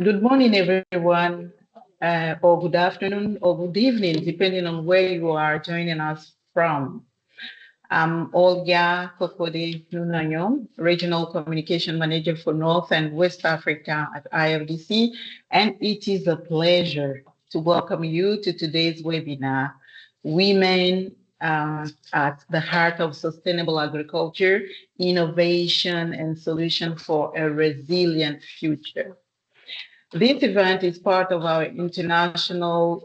Good morning, everyone, or good afternoon, or good evening, depending on where you are joining us from. I'm Olga Kokode Nunanyom, Regional Communication Manager for North and West Africa at IFDC, and it is a pleasure to welcome you to today's webinar, Women at the Heart of Sustainable Agriculture, Innovation and Solution for a Resilient Future. This event is part of our International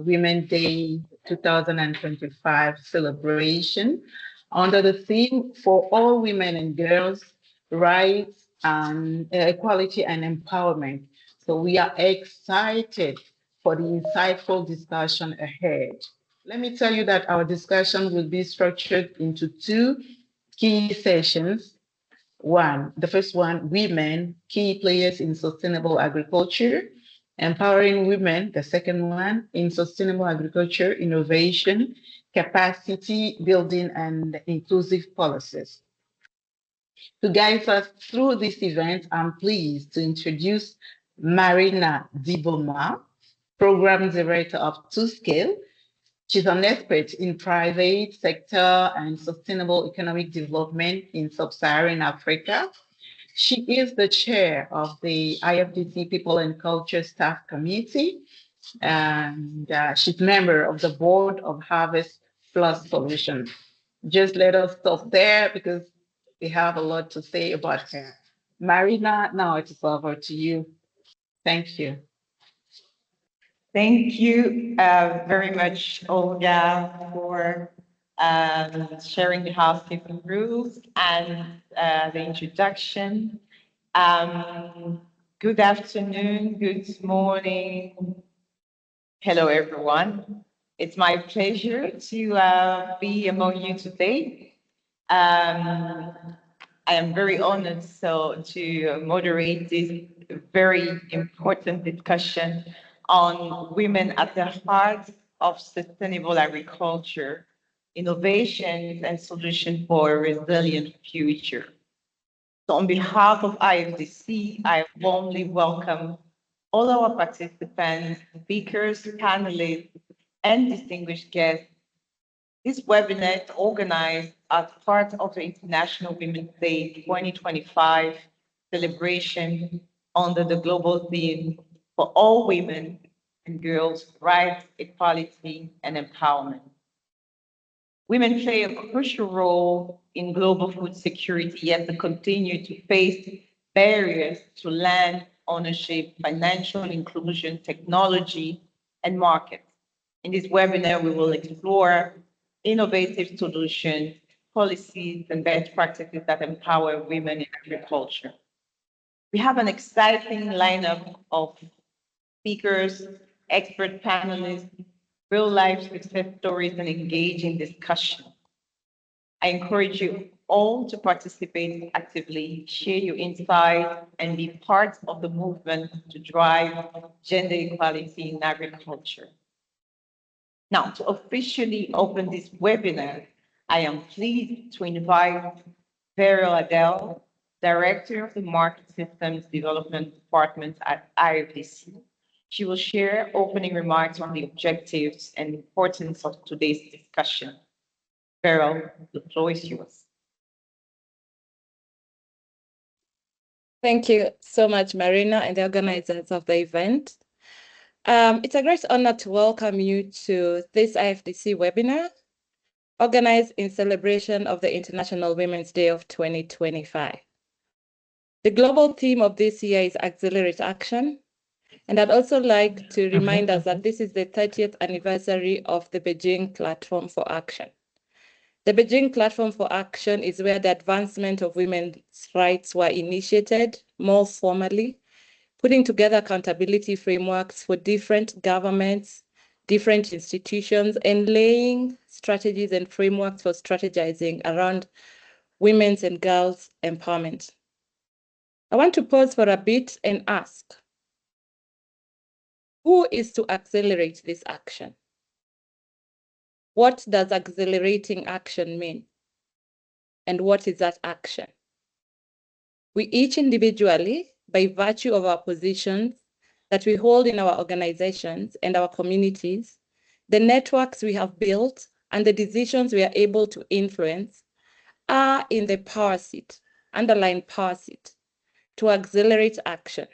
Women's Day 2025 celebration under the theme for all women and girls, rights and equality and empowerment. So we are excited for the insightful discussion ahead. Let me tell you that our discussion will be structured into two key sessions. The first one, women, key players in sustainable agriculture, empowering women. The second one, in sustainable agriculture, innovation, capacity building, and inclusive policies. To guide us through this event, I'm pleased to introduce Marina Diboma, Program Director of Two Scale. She's an expert in private sector and sustainable economic development in sub-Saharan Africa. She is the chair of the IFDC People and Culture Staff Committee, and she's member of the board of Harvest Plus Solutions. Just let us stop there because we have a lot to say about her. Marina, now it's over to you. Thank you. Thank you very much, Olga, for sharing the housekeeping rules and the introduction. Good afternoon, good morning. Hello, everyone. It's my pleasure to be among you today. I am very honored to moderate this very important discussion on women at the heart of sustainable agriculture, innovations and solutions for a resilient future. So on behalf of IFDC, I warmly welcome all our participants, speakers, panelists, and distinguished guests. This webinar is organized as part of the International Women's Day 2025 celebration under the global theme for all women and girls' rights, equality, and empowerment. Women play a crucial role in global food security, yet they continue to face barriers to land ownership, financial inclusion, technology, and markets. In this webinar, we will explore innovative solutions, policies, and best practices that empower women in agriculture. We have an exciting lineup of speakers, expert panelists, real-life success stories, and engaging discussion. I encourage you all to participate actively, share your insights, and be part of the movement to drive gender equality in agriculture. Now, to officially open this webinar, I am pleased to invite Beryl Adele, Director of the Market Systems Development Department at IFDC. She will share opening remarks on the objectives and importance of today's discussion. Beryl, the floor is yours. Thank you so much, Marina, and the organizers of the event. It's a great honor to welcome you to this IFDC webinar, organized in celebration of the International Women's Day of 2025. The global theme of this year is Accelerate Action, and I'd also like to remind us that this is the 30th anniversary of the Beijing Platform for Action. The Beijing Platform for Action is where the advancement of women's rights were initiated more formally, putting together accountability frameworks for different governments, different institutions, and laying strategies and frameworks for strategizing around women's and girls' empowerment. I want to pause for a bit and ask, who is to accelerate this action? What does accelerating action mean? And what is that action? We each individually, by virtue of our positions that we hold in our organizations and our communities, the networks we have built, and the decisions we are able to influence are in the power seat, underlying power seat, to accelerate action.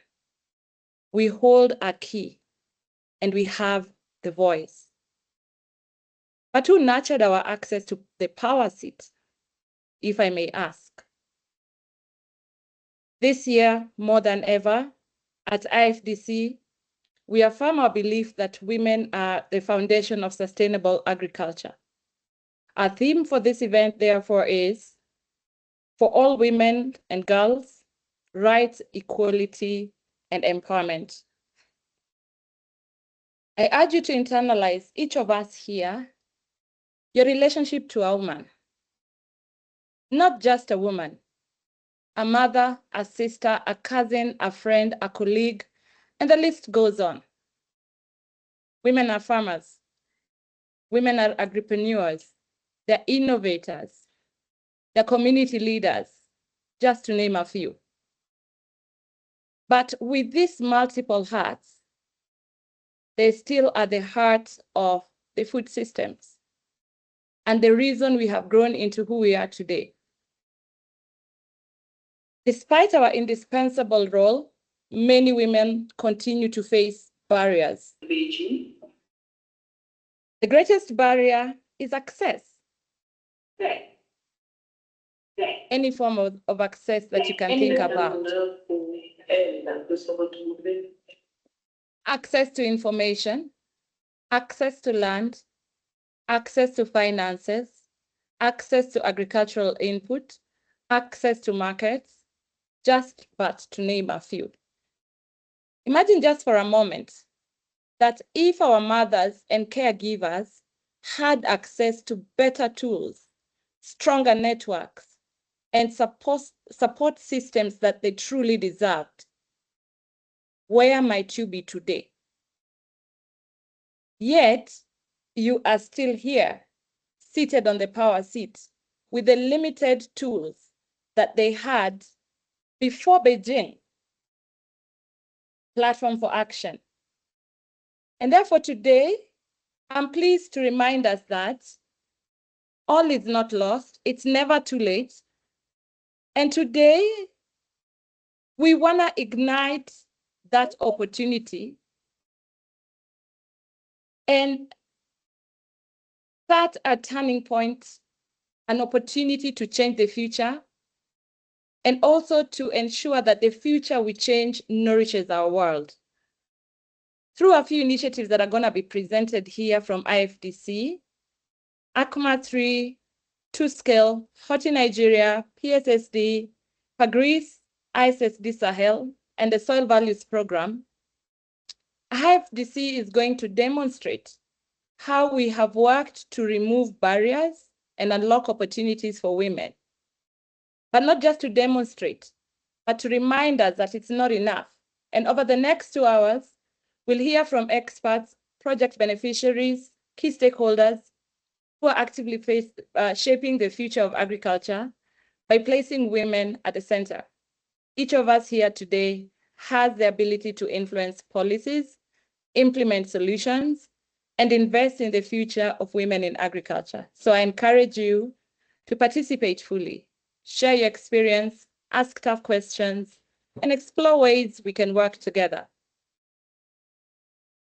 We hold a key and we have the voice. But who nurtured our access to the power seat, if I may ask? This year, more than ever, at IFDC, we affirm our belief that women are the foundation of sustainable agriculture. Our theme for this event, therefore, is for all women and girls, rights, equality, and empowerment. I urge you to internalize, each of us here, your relationship to a woman. Not just a woman, a mother, a sister, a cousin, a friend, a colleague, and the list goes on. Women are farmers. Women are agripreneurs. They're innovators. They're community leaders, just to name a few. But with these multiple hats, they still are the heart of the food systems and the reason we have grown into who we are today. Despite our indispensable role, many women continue to face barriers. The greatest barrier is access. Any form of access that you can think about. Access to information, access to land, access to finances, access to agricultural input, access to markets, just but to name a few. Imagine just for a moment that if our mothers and caregivers had access to better tools, stronger networks, and support systems that they truly deserved, where might you be today? Yet, you are still here, seated on the power seat, with the limited tools that they had before Beijing Platform for Action. And therefore today, I'm pleased to remind us that all is not lost. It's never too late. And today, we want to ignite that opportunity and start a turning point, an opportunity to change the future, and also to ensure that the future we change nourishes our world. Through a few initiatives that are going to be presented here from IFDC, ACMA 3, 2Scale, Hoti Nigeria, PSSD, PAGRIS, ISSD Sahel, and the Soil Values Program, IFDC is going to demonstrate how we have worked to remove barriers and unlock opportunities for women. But not just to demonstrate, but to remind us that it's not enough. And over the next 2 hours, we'll hear from experts, project beneficiaries, key stakeholders who are actively shaping the future of agriculture by placing women at the center. Each of us here today has the ability to influence policies, implement solutions, and invest in the future of women in agriculture. So I encourage you to participate fully, share your experience, ask tough questions, and explore ways we can work together.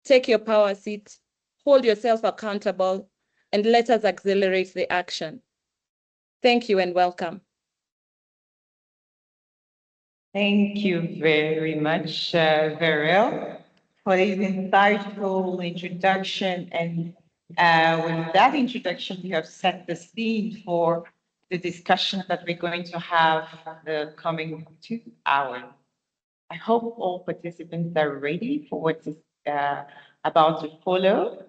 Take your power seat, hold yourself accountable, and let us accelerate the action. Thank you and welcome. Thank you very much, Verel, for this insightful introduction. And with that introduction, you have set the scene for the discussion that we're going to have the coming 2 hours. I hope all participants are ready for what is about to follow.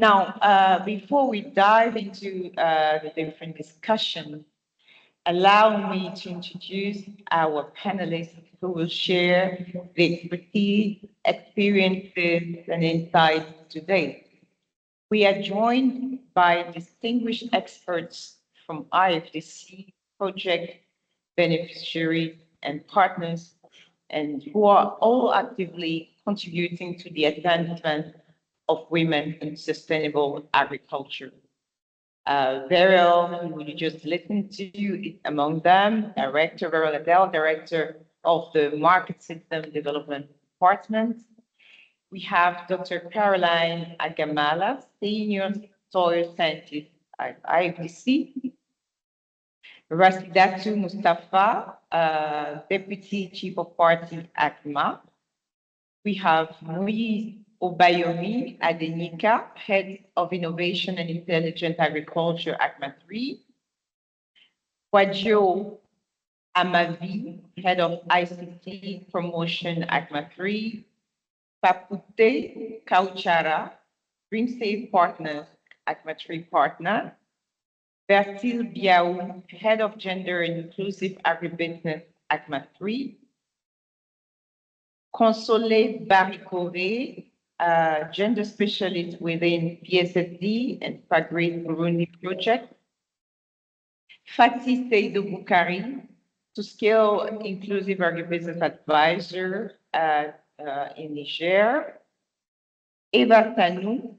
Now, before we dive into the different discussions, allow me to introduce our panelists who will share the expertise, experiences, and insights today. We are joined by distinguished experts from IFDC, project beneficiaries, and partners, and who are all actively contributing to the advancement of women in sustainable agriculture. Veryl, who you just listened to, is among them, Director Veryl Adele, Director of the Market System Development Department. We have Dr. Caroline Agamala, Senior Soil Scientist at IFDC. Rasidatu Mustafa, Deputy Chief of Party, ACMA. We have Moise Obayomi Adenika, Head of Innovation and Intelligent Agriculture, ACMA 3. Wajo Amavi, Head of ICT Promotion, ACMA 3. Papute Kauchara, DreamSafe Partners, ACMA 3 Partner. Bertil Biaou, Head of Gender and Inclusive Agribusiness, ACMA 3. Console Barikore, Gender Specialist within PSSD and Fagrid Burundi Project. Fatih Seydou Boukari, to Scale Inclusive Agribusiness Advisor in Niger. Eva Tanou,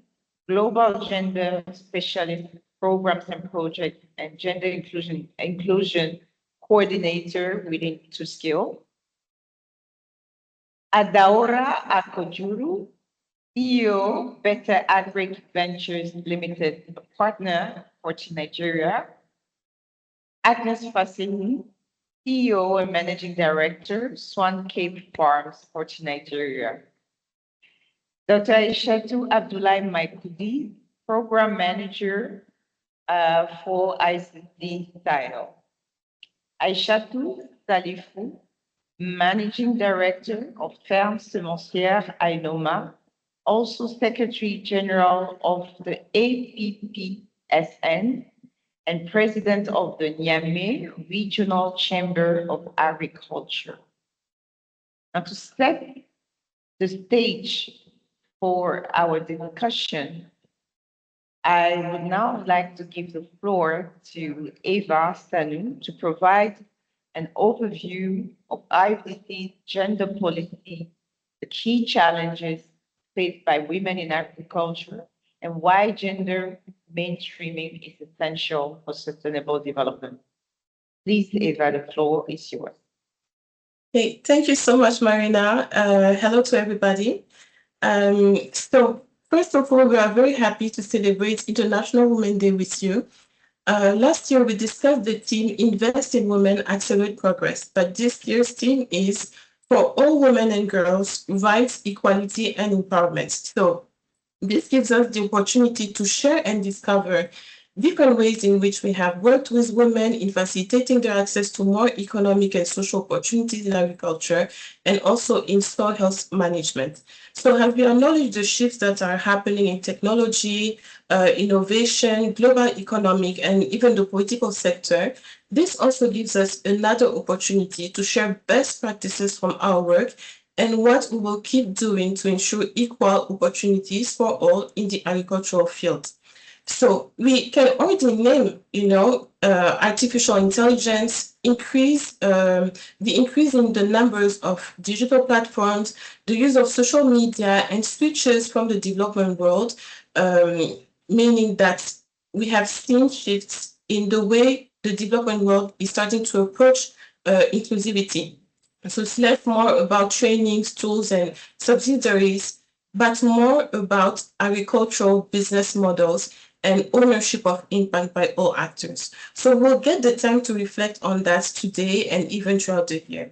Global Gender Specialist Programs and Projects and Gender Inclusion Coordinator within To Scale. Adaora Akojuru, CEO, Better Agric Ventures Limited, partner for Nigeria. Agnes Fasini, CEO and Managing Director, Swan Cape Farms for Nigeria. Dr. Aishatu Abdullahi Maikudi, Program Manager for ICD Title. Aishatu Salifu, Managing Director of Ferme Semencière Ainoma, also Secretary General of the APPSN and President of the Niamey Regional Chamber of Agriculture. Now, to set the stage for our discussion, I would now like to give the floor to Eva Sanu to provide an overview of IFDC's gender policy, the key challenges faced by women in agriculture, and why gender mainstreaming is essential for sustainable development. Please, Eva, the floor is yours. Okay, thank you so much, Marina. Hello to everybody. So first of all, we are very happy to celebrate International Women's Day with you. Last year, we discussed the theme Invest in Women, Accelerate Progress, but this year's theme is for all women and girls, rights, equality, and empowerment. So this gives us the opportunity to share and discover different ways in which we have worked with women in facilitating their access to more economic and social opportunities in agriculture and also in soil health management. So as we acknowledge the shifts that are happening in technology, innovation, global economic, and even the political sector, this also gives us another opportunity to share best practices from our work and what we will keep doing to ensure equal opportunities for all in the agricultural field. So we can already name, artificial intelligence, the increase in the numbers of digital platforms, the use of social media, and switches from the development world, meaning that we have seen shifts in the way the development world is starting to approach inclusivity. So it's less more about trainings, tools, and subsidiaries, but more about agricultural business models and ownership of impact by all actors. So we'll get the time to reflect on that today and even throughout the year.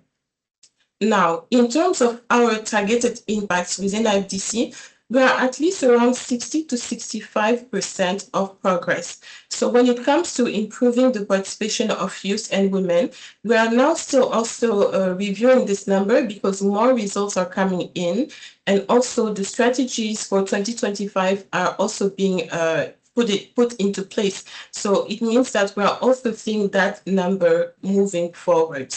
Now, in terms of our targeted impacts within IFDC, we are at least around 60 to 65% of progress. So when it comes to improving the participation of youth and women, we are now still also reviewing this number because more results are coming in. And also the strategies for 2025 are also being put into place. So it means that we are also seeing that number moving forward.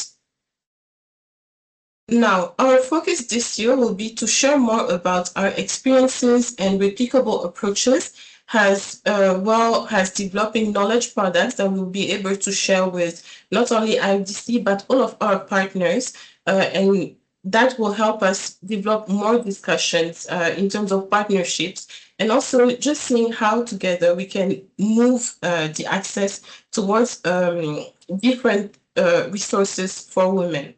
Now, our focus this year will be to share more about our experiences and replicable approaches as well as developing knowledge products that we'll be able to share with not only IFDC, but all of our partners. And that will help us develop more discussions in terms of partnerships, and also just seeing how together we can move the access towards different resources for women.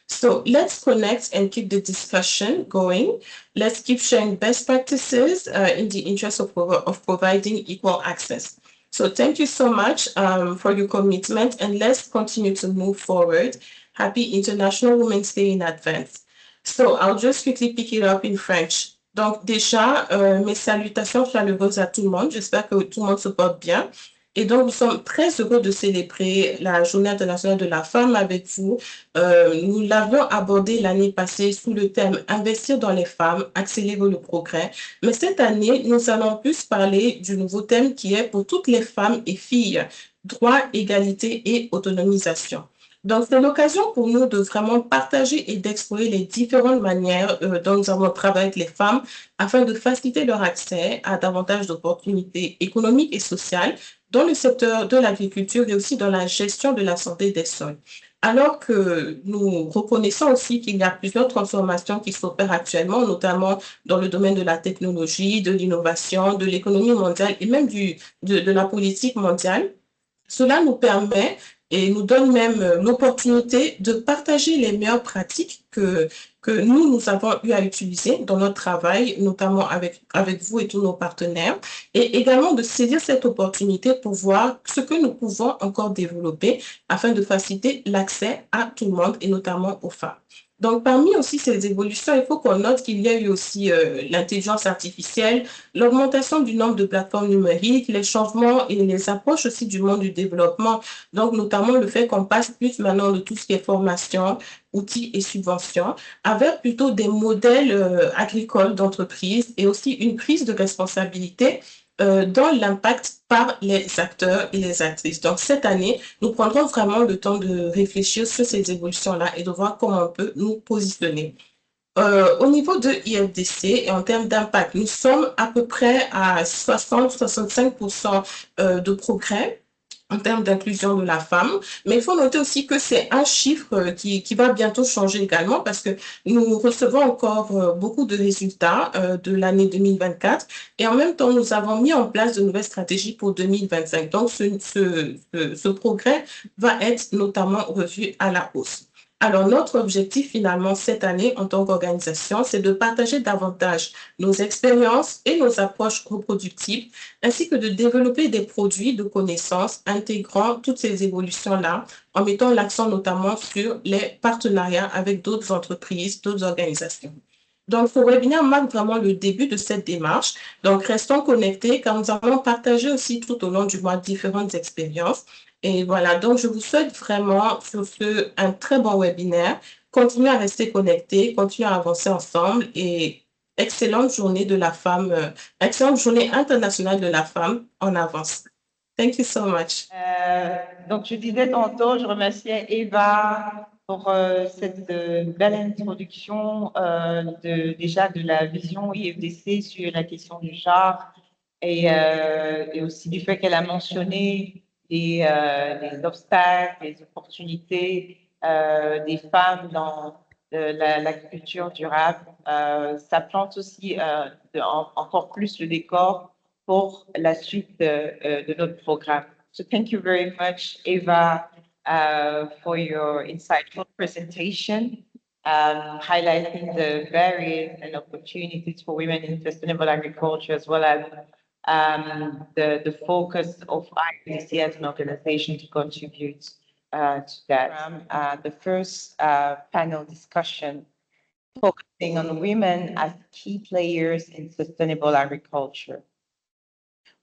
So let's connect and keep the discussion going. Let's keep sharing best practices in the interest of providing equal access. So thank you so much for your commitment, and let's continue to move forward. Happy International Women's Day in advance. So I'll just quickly pick it up in French. Donc déjà, mes salutations chaleureuses à tout le monde. J'espère que tout le monde se porte bien. Et donc, nous sommes très heureux de célébrer la Journée internationale de la femme avec vous. Nous l'avions abordé l'année passée sous le thème « Investir dans les femmes, accélérer le progrès ». Mais cette année, nous allons plus parler du nouveau thème qui est « Pour toutes les femmes et filles, droit, égalité et autonomisation ». Donc, c'est l'occasion pour nous de vraiment partager et d'explorer les différentes manières dont nous avons travaillé avec les femmes afin de faciliter leur accès à davantage d'opportunités économiques et sociales dans le secteur de l'agriculture et aussi dans la gestion de la santé des sols. Alors que nous reconnaissons aussi qu'il y a plusieurs transformations qui s'opèrent actuellement, notamment dans le domaine de la technologie, de l'innovation, de l'économie mondiale et même de la politique mondiale, cela nous permet et nous donne même l'opportunité de partager les meilleures pratiques que nous avons eu à utiliser dans notre travail, notamment avec vous et tous nos partenaires, et également de saisir cette opportunité pour voir ce que nous pouvons encore développer afin de faciliter l'accès à tout le monde et notamment aux femmes. Donc, parmi aussi ces évolutions, il faut qu'on note qu'il y a eu aussi l'intelligence artificielle, l'augmentation du nombre de plateformes numériques, les changements et les approches aussi du monde du développement. Donc, notamment le fait qu'on passe plus maintenant de tout ce qui est formation, outils et subventions, avec plutôt des modèles agricoles d'entreprise et aussi une prise de responsabilité dans l'impact par les acteurs et les actrices. Donc, cette année, nous prendrons vraiment le temps de réfléchir sur ces évolutions-là et de voir comment on peut nous positionner. Au niveau de IFDC et en termes d'impact, nous sommes à peu près à 60-65% de progrès en termes d'inclusion de la femme. Mais il faut noter aussi que c'est un chiffre qui va bientôt changer également parce que nous recevons encore beaucoup de résultats de l'année 2024 et en même temps, nous avons mis en place de nouvelles stratégies pour 2025. Donc, ce progrès va être notamment revu à la hausse. Alors, notre objectif finalement cette année en tant qu'organisation, c'est de partager davantage nos expériences et nos approches reproductibles, ainsi que de développer des produits de connaissances intégrant toutes ces évolutions-là, en mettant l'accent notamment sur les partenariats avec d'autres entreprises, d'autres organisations. Donc, ce webinaire marque vraiment le début de cette démarche. Donc, restons connectés car nous allons partager aussi tout au long du mois différentes expériences. Et voilà, donc je vous souhaite vraiment sur ce un très bon webinaire. Continuez à rester connectés, continuez à avancer ensemble et excellente journée de la femme, excellente journée internationale de la femme en avance. Thank you so much. Donc, je disais tantôt, je remerciais Eva pour cette belle introduction déjà de la vision IFDC sur la question du genre et aussi du fait qu'elle a mentionné les obstacles, les opportunités des femmes dans l'agriculture durable. Ça plante aussi encore plus le décor pour la suite de notre programme. So thank you very much, Eva, for your insightful presentation, highlighting the barriers and opportunities for women in sustainable agriculture, as well as the focus of IFDC as an organization to contribute to that. The first panel discussion focusing on women as key players in sustainable agriculture.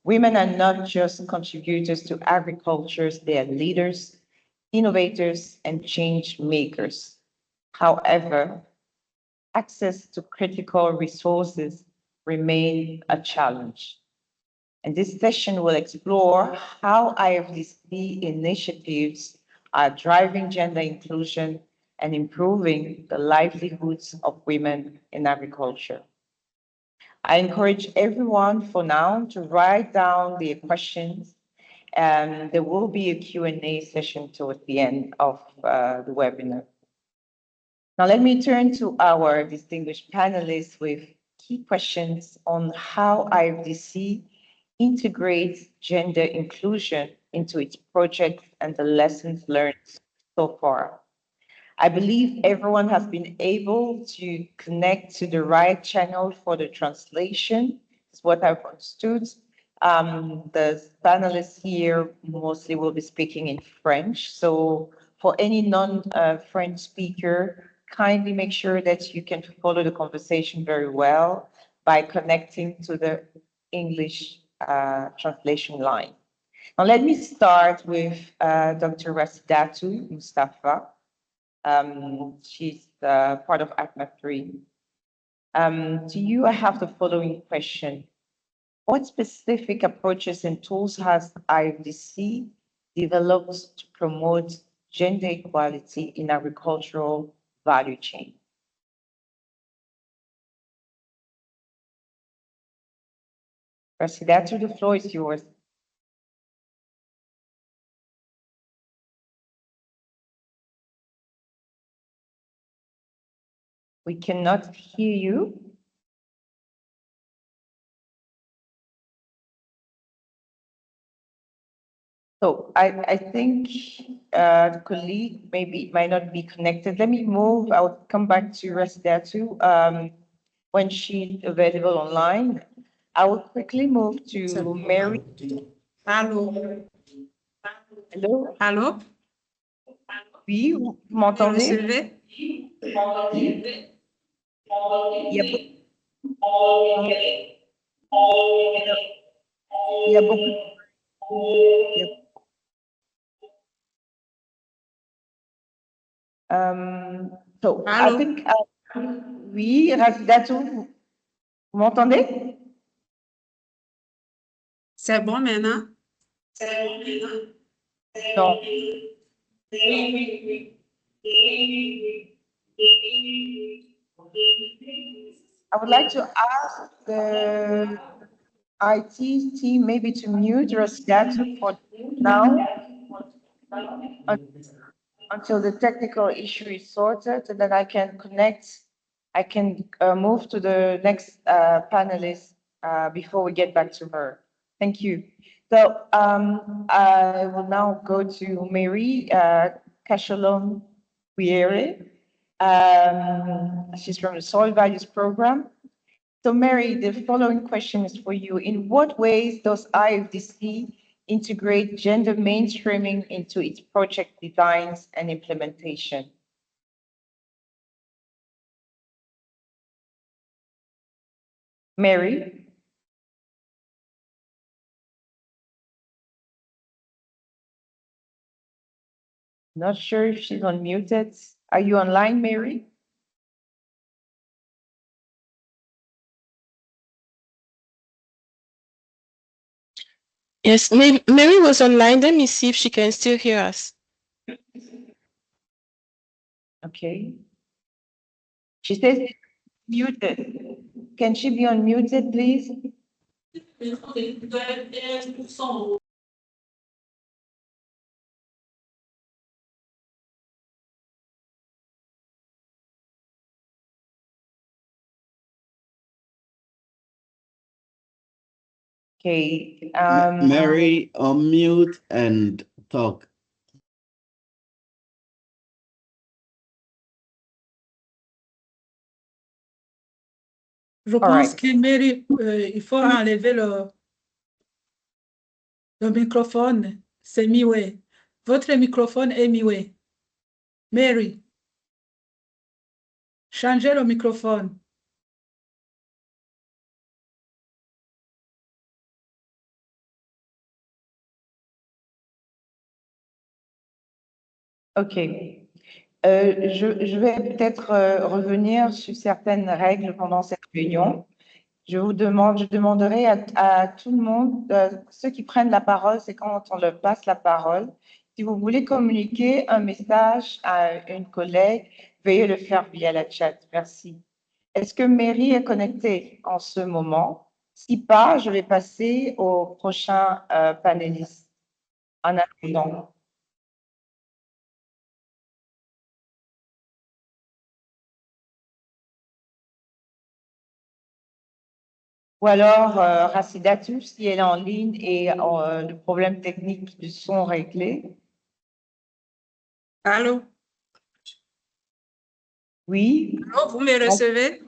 Women are not just contributors to agriculture, they are leaders, innovators, and change makers. However, access to critical resources remain a challenge. And this session will explore how IFDC initiatives are driving gender inclusion and improving the livelihoods of women in agriculture. I encourage everyone for now to write down their questions, and there will be a Q&A session towards the end of the webinar. Now, let me turn to our distinguished panelists with key questions on how IFDC integrates gender inclusion into its projects and the lessons learned so far. I believe everyone has been able to connect to the right channel for the translation, is what I've understood. The panelists here mostly will be speaking in French. So for any non-French speaker, kindly make sure that you can follow the conversation very well by connecting to the English translation line. Now, let me start with Dr. Rasidatu Mustafa. She's part of ACMA 3. To you, I have the following question. What specific approaches and tools has IFDC developed to promote gender equality in agricultural value chain? Rasidatu, the floor is yours. We cannot hear you. So I think the colleague might not be connected. Let me move. I'll come back to Rasidatu when she's available online. I will quickly move to Mary. Allô? Hello? Allô? Oui, vous Vous m'entendez? recevez? Il y a il y a beaucoup. il y a- so I Allô? think, oui, Rasidatu, vous m'entendez? C'est bon maintenant? Non. I would like to ask the IT team maybe to mute Rasidatu for now until the technical issue is sorted, and then I can connect. I can move to the next panelist before we get back to her. Thank you. So I will now go to Mary Cachalon Guerre. She's from the Soil Values Program. So Mary, the following question is for you. In what ways does IFDC integrate gender mainstreaming into its project designs and implementation? Mary? Not sure if she's unmuted. Are you online, Mary? Yes, Mary was online. Let me see if she can still hear us. Okay. She says she's muted. Can she be unmuted, please? Okay. Mary, unmute and talk. Je All pense right. qu'il mérite, il faut enlever le microphone. C'est muet. Votre microphone est muet. Mary, changez le microphone. OK. Je vais peut-être revenir sur certaines règles pendant cette réunion. Je demanderai à tout le monde, ceux qui prennent la parole, c'est quand on leur passe la parole. Si vous voulez communiquer un message à une collègue, veuillez le faire via la chat. Merci. Est-ce que Mary est connectée en ce moment? Si pas, je vais passer au prochain panéliste en attendant. Ou alors, Racidatou, si elle est en ligne et le problème technique de son réglé. Allô? Oui, Allô, vous me recevez?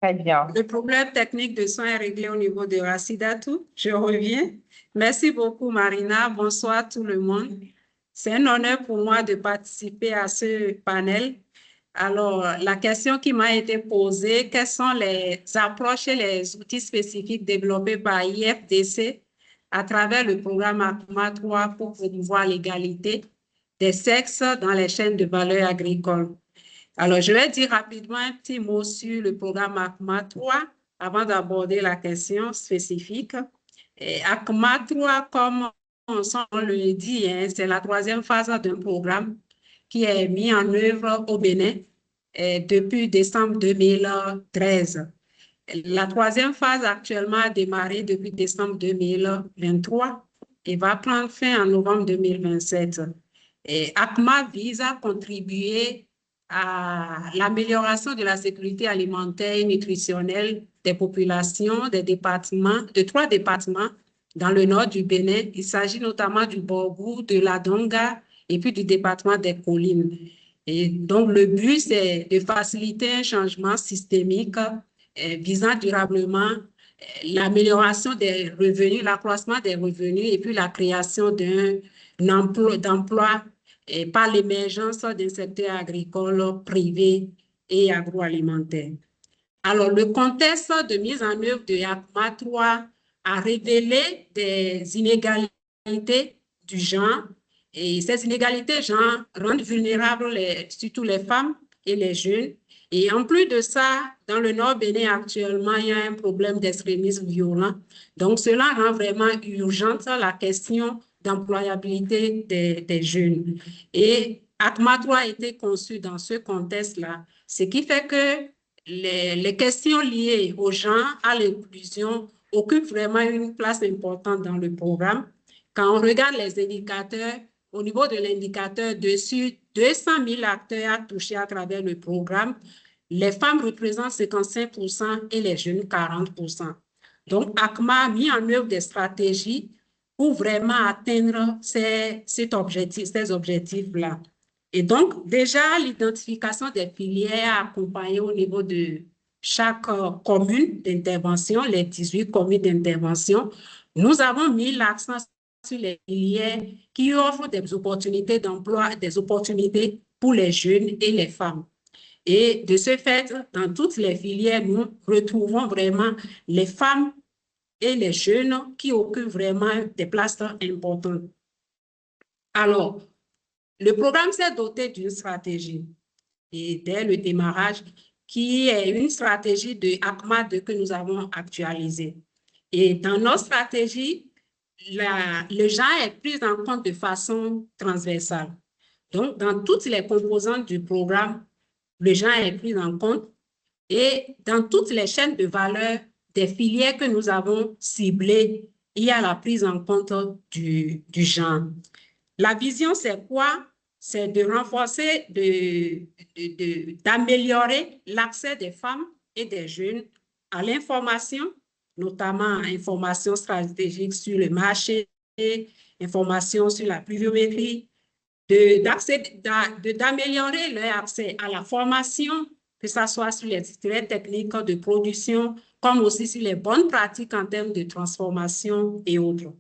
très bien. Le problème technique de son est réglé au niveau de Racidatou. Je reviens. Merci beaucoup, Marina. Bonsoir tout le monde. C'est un honneur pour moi de participer à ce panel. Alors, la question qui m'a été posée, quelles sont les approches et les outils spécifiques développés par IFDC à travers le programme ACMA 3 pour promouvoir l'égalité des sexes dans les chaînes de valeur agricole? Alors, je vais dire rapidement un petit mot sur le programme ACMA 3 avant d'aborder la question spécifique. Et ACMA 3, comme son nom le dit, hein, c'est la troisième phase d'un programme qui est mis en œuvre au Bénin depuis décembre 2013. La troisième phase actuellement a démarré depuis décembre 2023 et va prendre fin en novembre 2027. Et ACMA vise à contribuer à l'amélioration de la sécurité alimentaire et nutritionnelle des populations de 3 départements dans le nord du Bénin. Il s'agit notamment du Borgou, de la Donga et puis du département des Collines. Et donc, le but, c'est de faciliter un changement systémique visant durablement l'amélioration des revenus, l'accroissement des revenus et puis la création d'emplois par l'émergence d'un secteur agricole privé et agroalimentaire. Alors, le contexte de mise en œuvre de ACMA 3 a révélé des inégalités du genre et ces inégalités de genre rendent vulnérables surtout les femmes et les jeunes. Et en plus de ça, dans le Nord Bénin actuellement, il y a un problème d'extrémisme violent. Donc, cela rend vraiment urgente la question d'employabilité des jeunes. Et ACMA 3 a été conçu dans ce contexte-là, ce qui fait que les questions liées au genre, à l'inclusion, occupent vraiment une place importante dans le programme. Quand on regarde les indicateurs, au niveau de l'indicateur dessus, 200 000 acteurs touchés à travers le programme. Les femmes représentent 55% et les jeunes 40%. Donc, ACMA a mis en œuvre des stratégies pour vraiment atteindre ces objectifs-là. Et donc, déjà, l'identification des filières accompagnées au niveau de chaque commune d'intervention, les 18 communes d'intervention, nous avons mis l'accent sur les filières qui offrent des opportunités d'emploi, des opportunités pour les jeunes et les femmes. Et de ce fait, dans toutes les filières, nous retrouvons vraiment les femmes et les jeunes qui occupent vraiment des places importantes. Alors, le programme s'est doté d'une stratégie et dès le démarrage, qui est une stratégie de ACMA 2 que nous avons actualisée. Et dans notre stratégie, le genre est pris en compte de façon transversale. Donc, dans toutes les composantes du programme, le genre est pris en compte et dans toutes les chaînes de valeur des filières que nous avons ciblées, il y a la prise en compte du genre. La vision, c'est quoi? C'est de renforcer, d'améliorer l'accès des femmes et des jeunes à l'information, notamment information stratégique sur le marché, information sur la pluviométrie, d'améliorer leur accès à la formation, que ce soit sur les techniques de production, comme aussi sur les bonnes pratiques en termes de transformation et autres.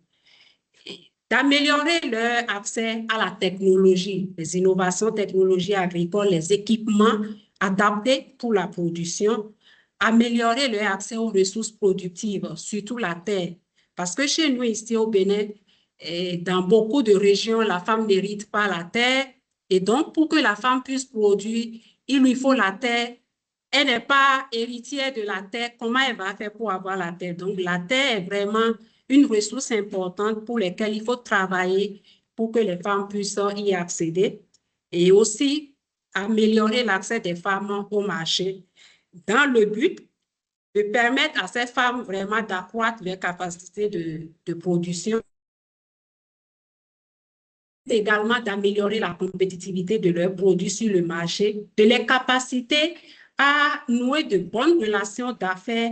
D'améliorer leur accès à la technologie, les innovations technologiques agricoles, les équipements adaptés pour la production, améliorer leur accès aux ressources productives, surtout la terre. Parce que chez nous, ici au Bénin, et dans beaucoup de régions, la femme n'hérite pas la terre. Et donc, pour que la femme puisse produire, il lui faut la terre. Elle n'est pas héritière de la terre. Comment elle va faire pour avoir la terre? Donc, la terre est vraiment une ressource importante pour laquelle il faut travailler pour que les femmes puissent y accéder. Et aussi, améliorer l'accès des femmes au marché dans le but de permettre à ces femmes vraiment d'accroître leurs capacités de production, également d'améliorer la compétitivité de leurs produits sur le marché, de les capaciter à nouer de bonnes relations d'affaires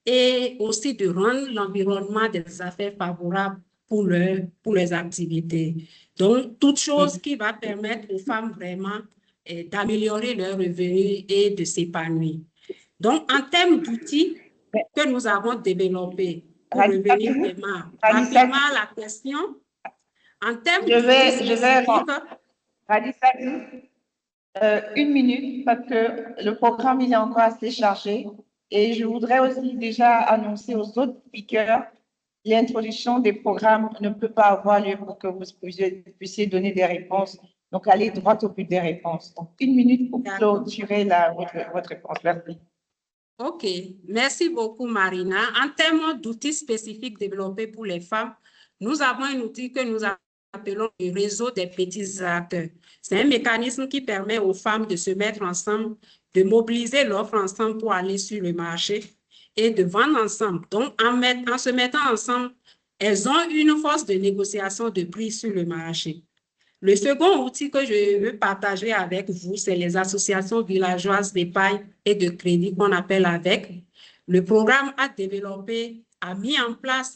et aussi de rendre l'environnement des affaires favorable pour leurs activités. Donc, toute chose qui va permettre aux femmes vraiment d'améliorer leurs revenus et de s'épanouir. Donc, en termes d'outils que nous avons développés pour revenir vraiment rapidement à la question, en termes d'outils spécifiques, une minute parce que le programme il est encore assez chargé et je voudrais aussi déjà annoncer aux autres speakers l'introduction des programmes ne peut pas avoir lieu pour que vous puissiez donner des réponses. Donc, allez droit au but des réponses. Donc, une minute pour clôturer votre réponse. Merci. OK. Merci beaucoup, Marina. En termes d'outils spécifiques développés pour les femmes, nous avons un outil que nous appelons le réseau des petits acteurs. C'est un mécanisme qui permet aux femmes de se mettre ensemble, de mobiliser l'offre ensemble pour aller sur le marché et de vendre ensemble. Donc, en se mettant ensemble, elles ont une force de négociation de prix sur le marché. Le second outil que je veux partager avec vous, c'est les associations villageoises d'épargne et de crédit qu'on appelle AVEC. Le programme a développé, a mis en place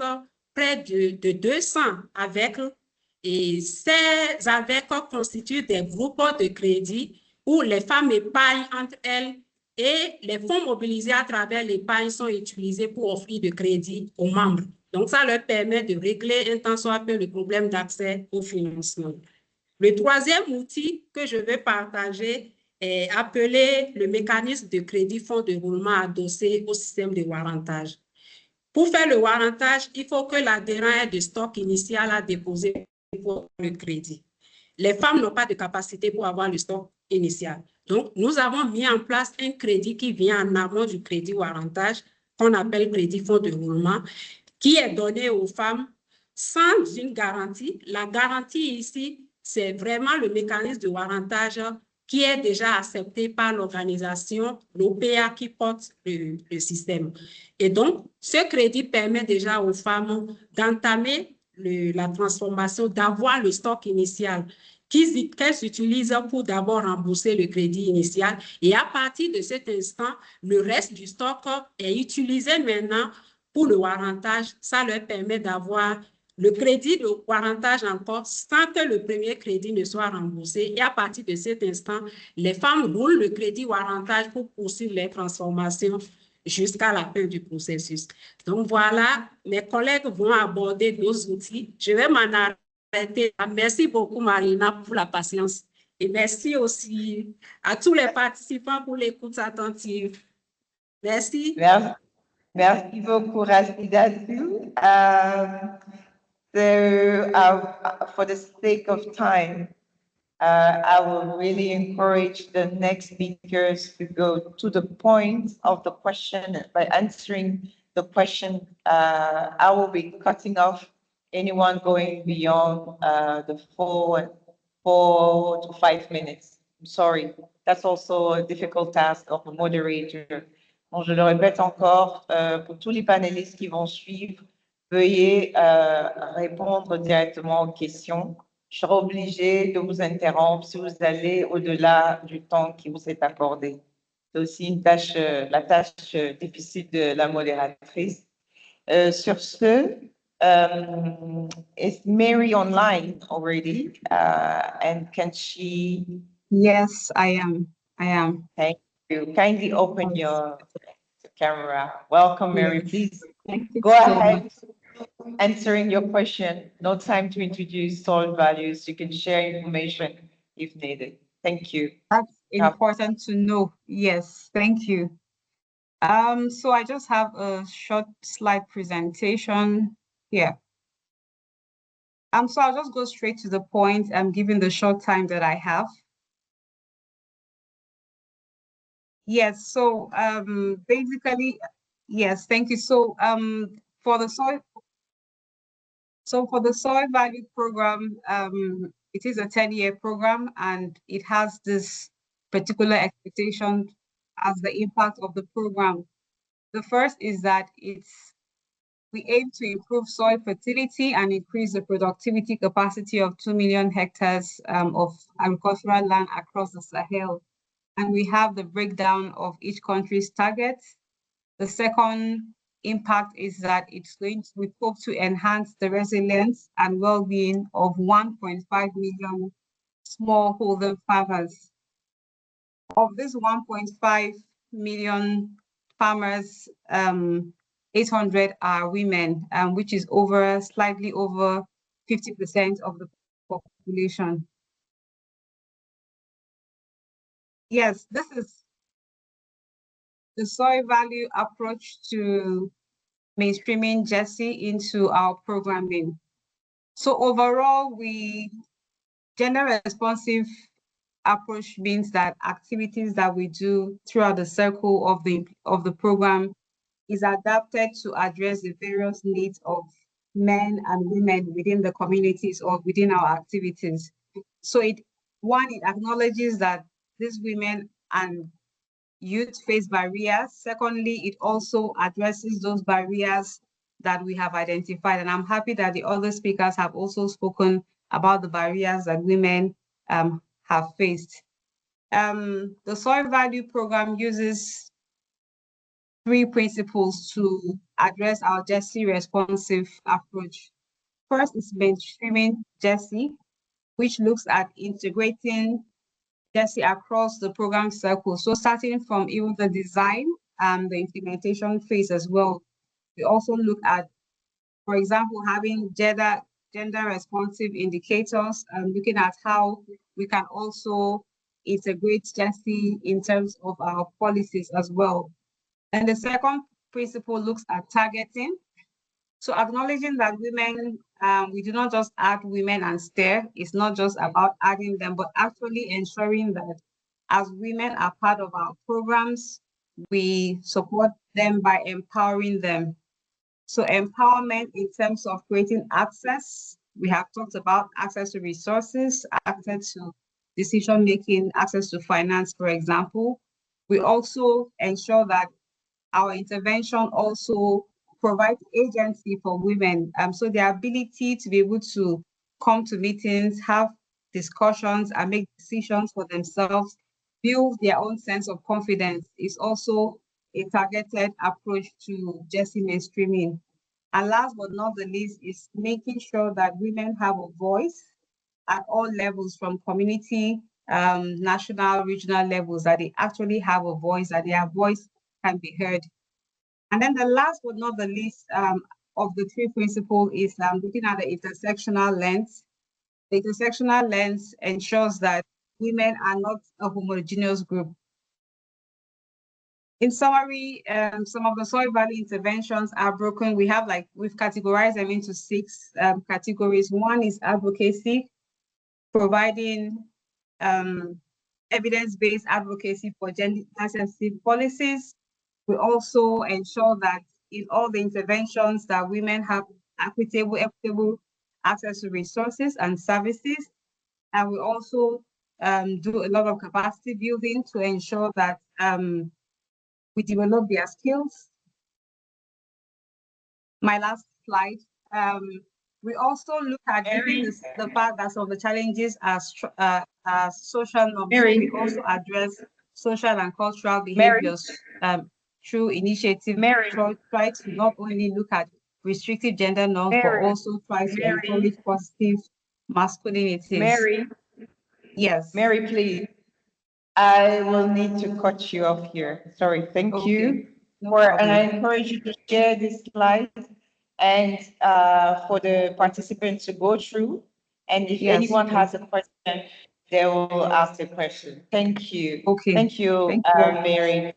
près de 200 AVEC et ces AVEC constituent des groupes de crédit où les femmes épargnent entre elles et les fonds mobilisés à travers l'épargne sont utilisés pour offrir de crédit aux membres. Donc, ça leur permet de régler un tant soit peu le problème d'accès au financement. Le troisième outil que je veux partager est appelé le mécanisme de crédit fonds de roulement adossé au système de warrantage. Pour faire le warrantage, il faut que l'adhérent ait de stock initial à déposer pour le crédit. Les femmes n'ont pas de capacité pour avoir le stock initial. Donc, nous avons mis en place un crédit qui vient en amont du crédit warrantage, qu'on appelle crédit fonds de roulement, qui est donné aux femmes sans une garantie. La garantie ici, c'est vraiment le mécanisme de warrantage qui est déjà accepté par l'organisation, l'OPA qui porte le système. Et donc, ce crédit permet déjà aux femmes d'entamer la transformation, d'avoir le stock initial qu'elles utilisent pour d'abord rembourser le crédit initial. Et à partir de cet instant, le reste du stock est utilisé maintenant pour le warrantage. Ça leur permet d'avoir le crédit de warrantage encore sans que le premier crédit ne soit remboursé. Et à partir de cet instant, les femmes roulent le crédit warrantage pour poursuivre les transformations jusqu'à la fin du processus. Donc voilà, mes collègues vont aborder nos outils. Je vais m'en arrêter. Merci beaucoup, Marina, pour la patience. Et merci aussi à tous les participants pour l'écoute attentive. Merci. Merci beaucoup, Rashida. For the sake of time, I will really encourage the next speakers to go to the point of the question by answering the question. I will be cutting off anyone going beyond the 4 to 5 minutes. I'm sorry, that's also a difficult task of a moderator. Bon, je le répète encore, pour tous les panélistes qui vont suivre, veuillez répondre directement aux questions. Je serai obligée de vous interrompre si vous allez au-delà du temps qui vous est accordé. C'est aussi une tâche, la tâche difficile de la modératrice. Sur ce, is Mary online already? And can she? Yes, I am. Thank you. Kindly open your camera. Welcome, Mary. Yes. Please Thank you go so ahead. much. Answering your question. No time to introduce solid values. You can share information if needed. Thank you. That's important to know. Yes, thank you. So I just have a short slide presentation here. So I'll just go straight to the point, given the short time that I have. Yes, so basically, yes, thank you. So for the soil value program, it is a 10-year program, and it has this particular expectation as the impact of the program. The first is that we aim to improve soil fertility and increase the productivity capacity of 2 million hectares of agricultural land across the Sahel. And we have the breakdown of each country's targets. The second impact is that we hope to enhance the resilience and well-being of 1.5 million smallholder farmers. Of this 1.5 million farmers, 800 are women, which is slightly over 50% of the population. Yes, this is the soil value approach to mainstreaming GESI into our programming. So overall, gender responsive approach means that activities that we do throughout the circle of the program is adapted to address the various needs of men and women within the communities or within our activities. So it acknowledges that these women and youth face barriers. Secondly, it also addresses those barriers that we have identified. And I'm happy that the other speakers have also spoken about the barriers that women have faced. The Soil Value Program uses 3 principles to address our GESI responsive approach. First is mainstreaming GESI, which looks at integrating GESI across the program circle. So starting from even the design and the implementation phase as well. We also look at, for example, having gender responsive indicators and looking at how we can also integrate GESI in terms of our policies as well. And the second principle looks at targeting. So acknowledging that women, we do not just add women and STER. It's not just about adding them, but actually ensuring that as women are part of our programs, we support them by empowering them. So empowerment in terms of creating access. We have talked about access to resources, access to decision-making, access to finance, for example. We also ensure that our intervention also provides agency for women. So the ability to be able to come to meetings, have discussions and make decisions for themselves, build their own sense of confidence is also a targeted approach to GESI mainstreaming. And last but not the least is making sure that women have a voice at all levels, from community, national, regional levels, that they actually have a voice, that their voice can be heard. And then the last but not the least of the 3 principles is looking at the intersectional lens. The intersectional lens ensures that women are not a homogeneous group. In summary, some of the soil value interventions are broken. We've categorized them into 6 categories. One is advocacy, providing evidence-based advocacy for gender-sensitive policies. We also ensure that in all the interventions that women have equitable access to resources and services. And we also do a lot of capacity building to ensure that we develop their skills. My last slide. We also look at the fact that some of the challenges are social norms. We also address social and cultural behaviors through initiative. Try to not only look at restrictive gender norms, but also try to encourage positive masculinities. Yes. Mary, please. I will need to cut you off here. Sorry, thank you. And I encourage you to share this slide and for the participants to go through. And if anyone has a question, they will ask the question. Thank you. Okay. Thank you, Mary.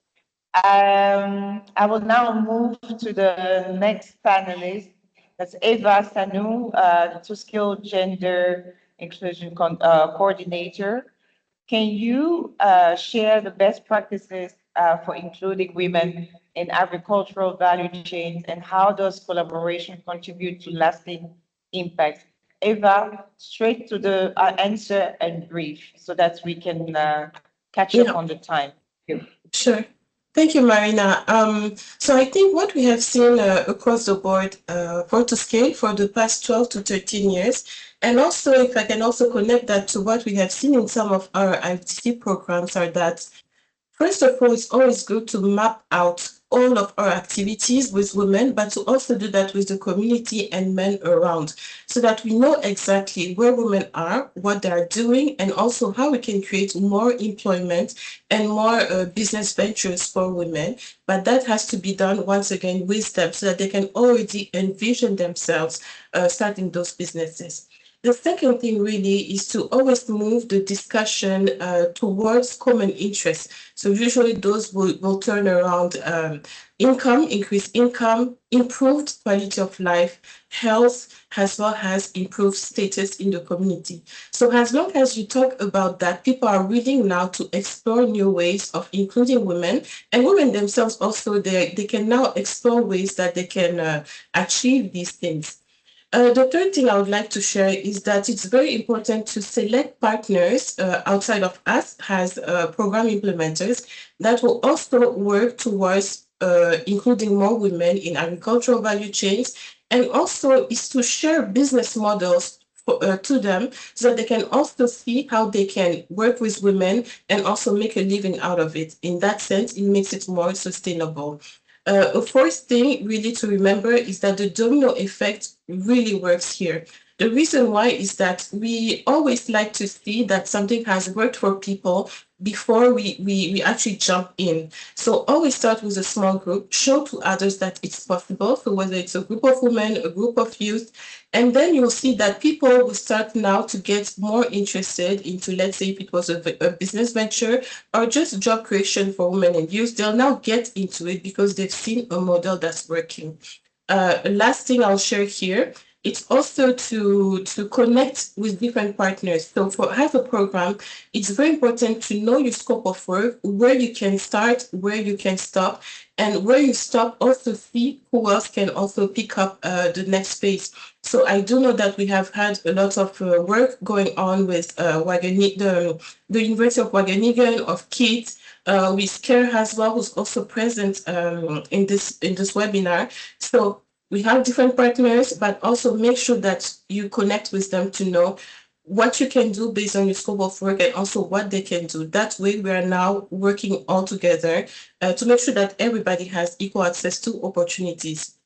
I will now move to the next panelist. That's Eva Sanu, the two-skill gender inclusion coordinator. Can you share the best practices for including women in agricultural value chains, and how does collaboration contribute to lasting impact? Eva, straight to the answer and brief so that we can catch up on the time. Sure. Thank you, Marina. So I think what we have seen across the board for to scale for the past 12 to 13 years, and also if I can also connect that to what we have seen in some of our IFDC programs, are that, first of all, it's always good to map out all of our activities with women, but to also do that with the community and men around, so that we know exactly where women are, what they are doing, and also how we can create more employment and more business ventures for women. But that has to be done once again with them so that they can already envision themselves starting those businesses. The second thing really is to always move the discussion towards common interests. So usually those will turn around income, increased income, improved quality of life, health, as well as improved status in the community. So as long as you talk about that, people are willing now to explore new ways of including women, and women themselves also, they can now explore ways that they can achieve these things. The third thing I would like to share is that it's very important to select partners outside of us as program implementers that will also work towards including more women in agricultural value chains, and also is to share business models to them so that they can also see how they can work with women and also make a living out of it. In that sense, it makes it more sustainable. A fourth thing really to remember is that the domino effect really works here. The reason why is that we always like to see that something has worked for people before we actually jump in. So always start with a small group, show to others that it's possible. So whether it's a group of women, a group of youth, and then you'll see that people will start now to get more interested into, let's say if it was a business venture or just job creation for women and youth, they'll now get into it because they've seen a model that's working. Last thing I'll share here, it's also to connect with different partners. So for as a program, it's very important to know your scope of work, where you can start, where you can stop, and where you stop, also see who else can also pick up the next phase. So I do know that we have had a lot of work going on with the University of Wageningen, of Kids, with CARE as well, who's also present in this webinar. So we have different partners, but also make sure that you connect with them to know what you can do based on your scope of work and also what they can do. That way, we are now working all together to make sure that everybody has equal access to opportunities.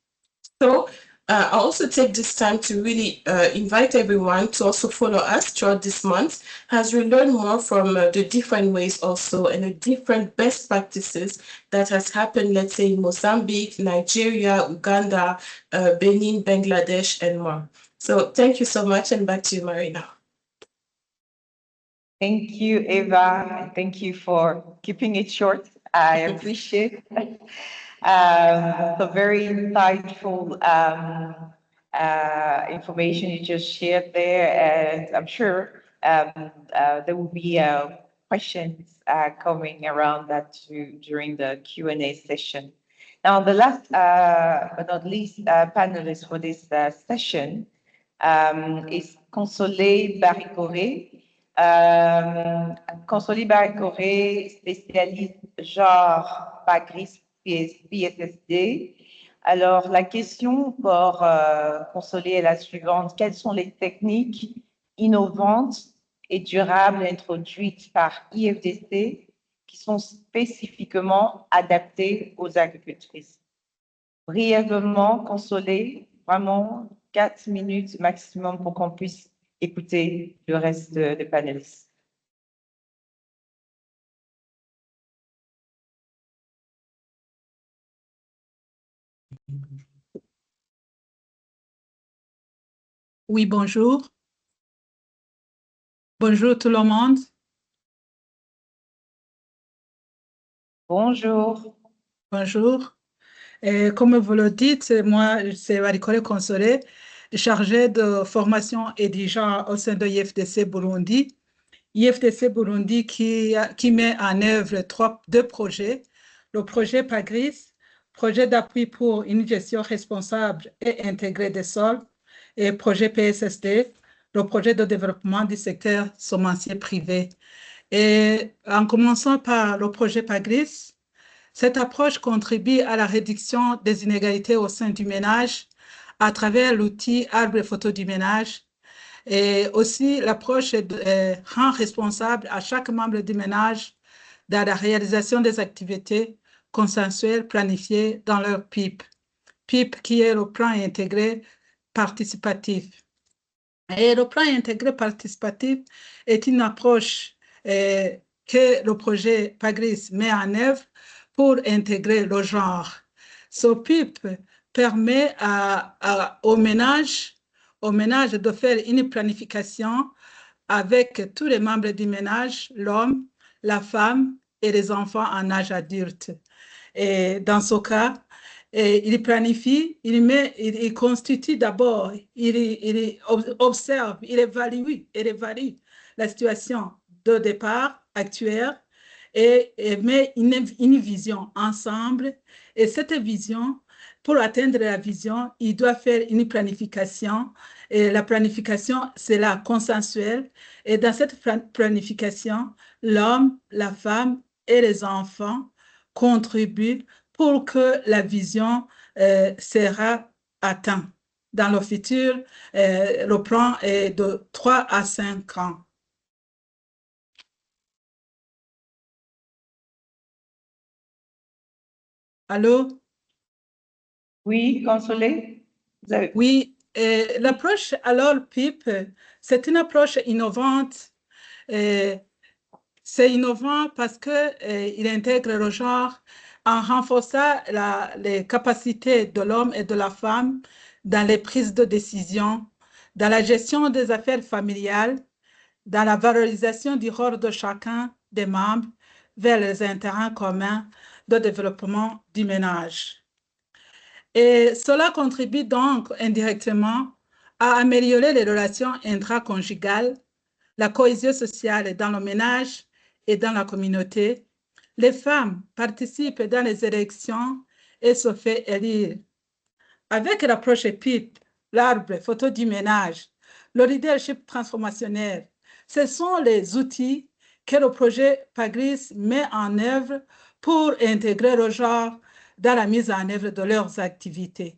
So I'll also take this time to really invite everyone to also follow us throughout this month as we learn more from the different ways also and the different best practices that has happened, let's say in Mozambique, Nigeria, Uganda, Benin, Bangladesh, and more. So thank you so much, and back to you, Marina. Thank you, Eva. Thank you for keeping it short. I appreciate it. So very insightful information you just shared there, and I'm sure there will be questions coming around that too during the Q&A session. Now, the last but not least panelist for this session is Consolé Baricoré. Consolé Baricoré, spécialiste genre PAGRIS PSSD. Alors, la question pour Consolé est la suivante. Quelles sont les techniques innovantes et durables introduites par IFDC qui sont spécifiquement adaptées aux agricultrices? Brièvement, Consolé, vraiment 4 minutes maximum pour qu'on puisse écouter le reste des panélistes. Oui, bonjour. Bonjour tout le monde. Bonjour. Bonjour. Et comme vous le dites, moi, c'est Baricoré Consolé, chargée de formation et du genre au sein de IFDC Burundi. IFDC Burundi qui met en œuvre deux projets. Le projet PAGRIS, projet d'appui pour une gestion responsable et intégrée des sols, et projet PSSD, le projet de développement du secteur semencier privé. Et en commençant par le projet PAGRIS, cette approche contribue à la réduction des inégalités au sein du ménage à travers l'outil arbre et photo du ménage. Et aussi, l'approche rend responsable à chaque membre du ménage dans la réalisation des activités consensuel planifié dans leur PIP. PIP qui est le plan intégré participatif. Et le plan intégré participatif est une approche que le projet PAGRIS met en œuvre pour intégrer le genre. Ce PIP permet aux ménages de faire une planification avec tous les membres du ménage, l'homme, la femme et les enfants en âge adulte. Et dans ce cas, il planifie, il constitue d'abord, il observe, il évalue la situation de départ actuelle et met une vision ensemble. Et cette vision, pour atteindre la vision, il doit faire une planification. Et la planification, c'est la consensuelle. Et dans cette planification, l'homme, la femme et les enfants contribuent pour que la vision sera atteinte. Dans le futur, le plan est de 3 à 5 ans. Allô? Oui, Consolé? Oui, l'approche alors PIP, c'est une approche innovante. C'est innovant parce qu'il intègre le genre en renforçant les capacités de l'homme et de la femme dans les prises de décision, dans la gestion des affaires familiales, dans la valorisation du rôle de chacun des membres vers les intérêts communs de développement du ménage. Et cela contribue donc indirectement à améliorer les relations intraconjugales, la cohésion sociale dans le ménage et dans la communauté. Les femmes participent dans les élections et se font élire. Avec l'approche PIP, l'arbre photo du ménage, le leadership transformationnel, ce sont les outils que le projet PAGRIS met en œuvre pour intégrer le genre dans la mise en œuvre de leurs activités.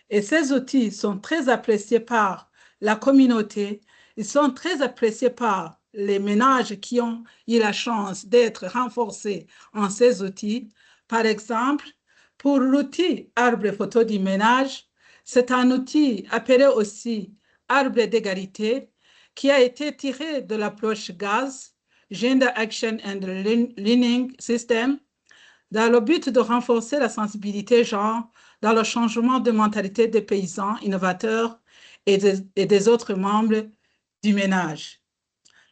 Et ces outils sont très appréciés par la communauté, ils sont très appréciés par les ménages qui ont eu la chance d'être renforcés en ces outils. Par exemple, pour l'outil arbre photo du ménage, c'est un outil appelé aussi arbre d'égalité qui a été tiré de l'approche GAS, Gender Action and Learning System, dans le but de renforcer la sensibilité genre dans le changement de mentalité des paysans innovateurs et des autres membres du ménage.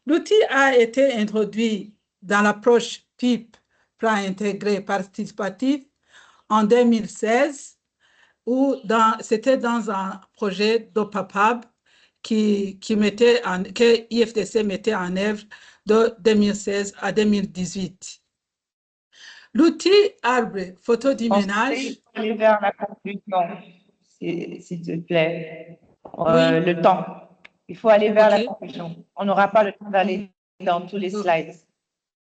L'outil a été introduit dans l'approche PIP, plan intégré participatif, en 2016, où c'était dans un projet d'OPAPAB que IFDC mettait en œuvre de 2016 à 2018. L'outil arbre photo du ménage. Il faut aller vers la conclusion, s'il te plaît. Oui. Le temps. Il faut aller vers la conclusion. On n'aura pas le temps d'aller dans tous les slides.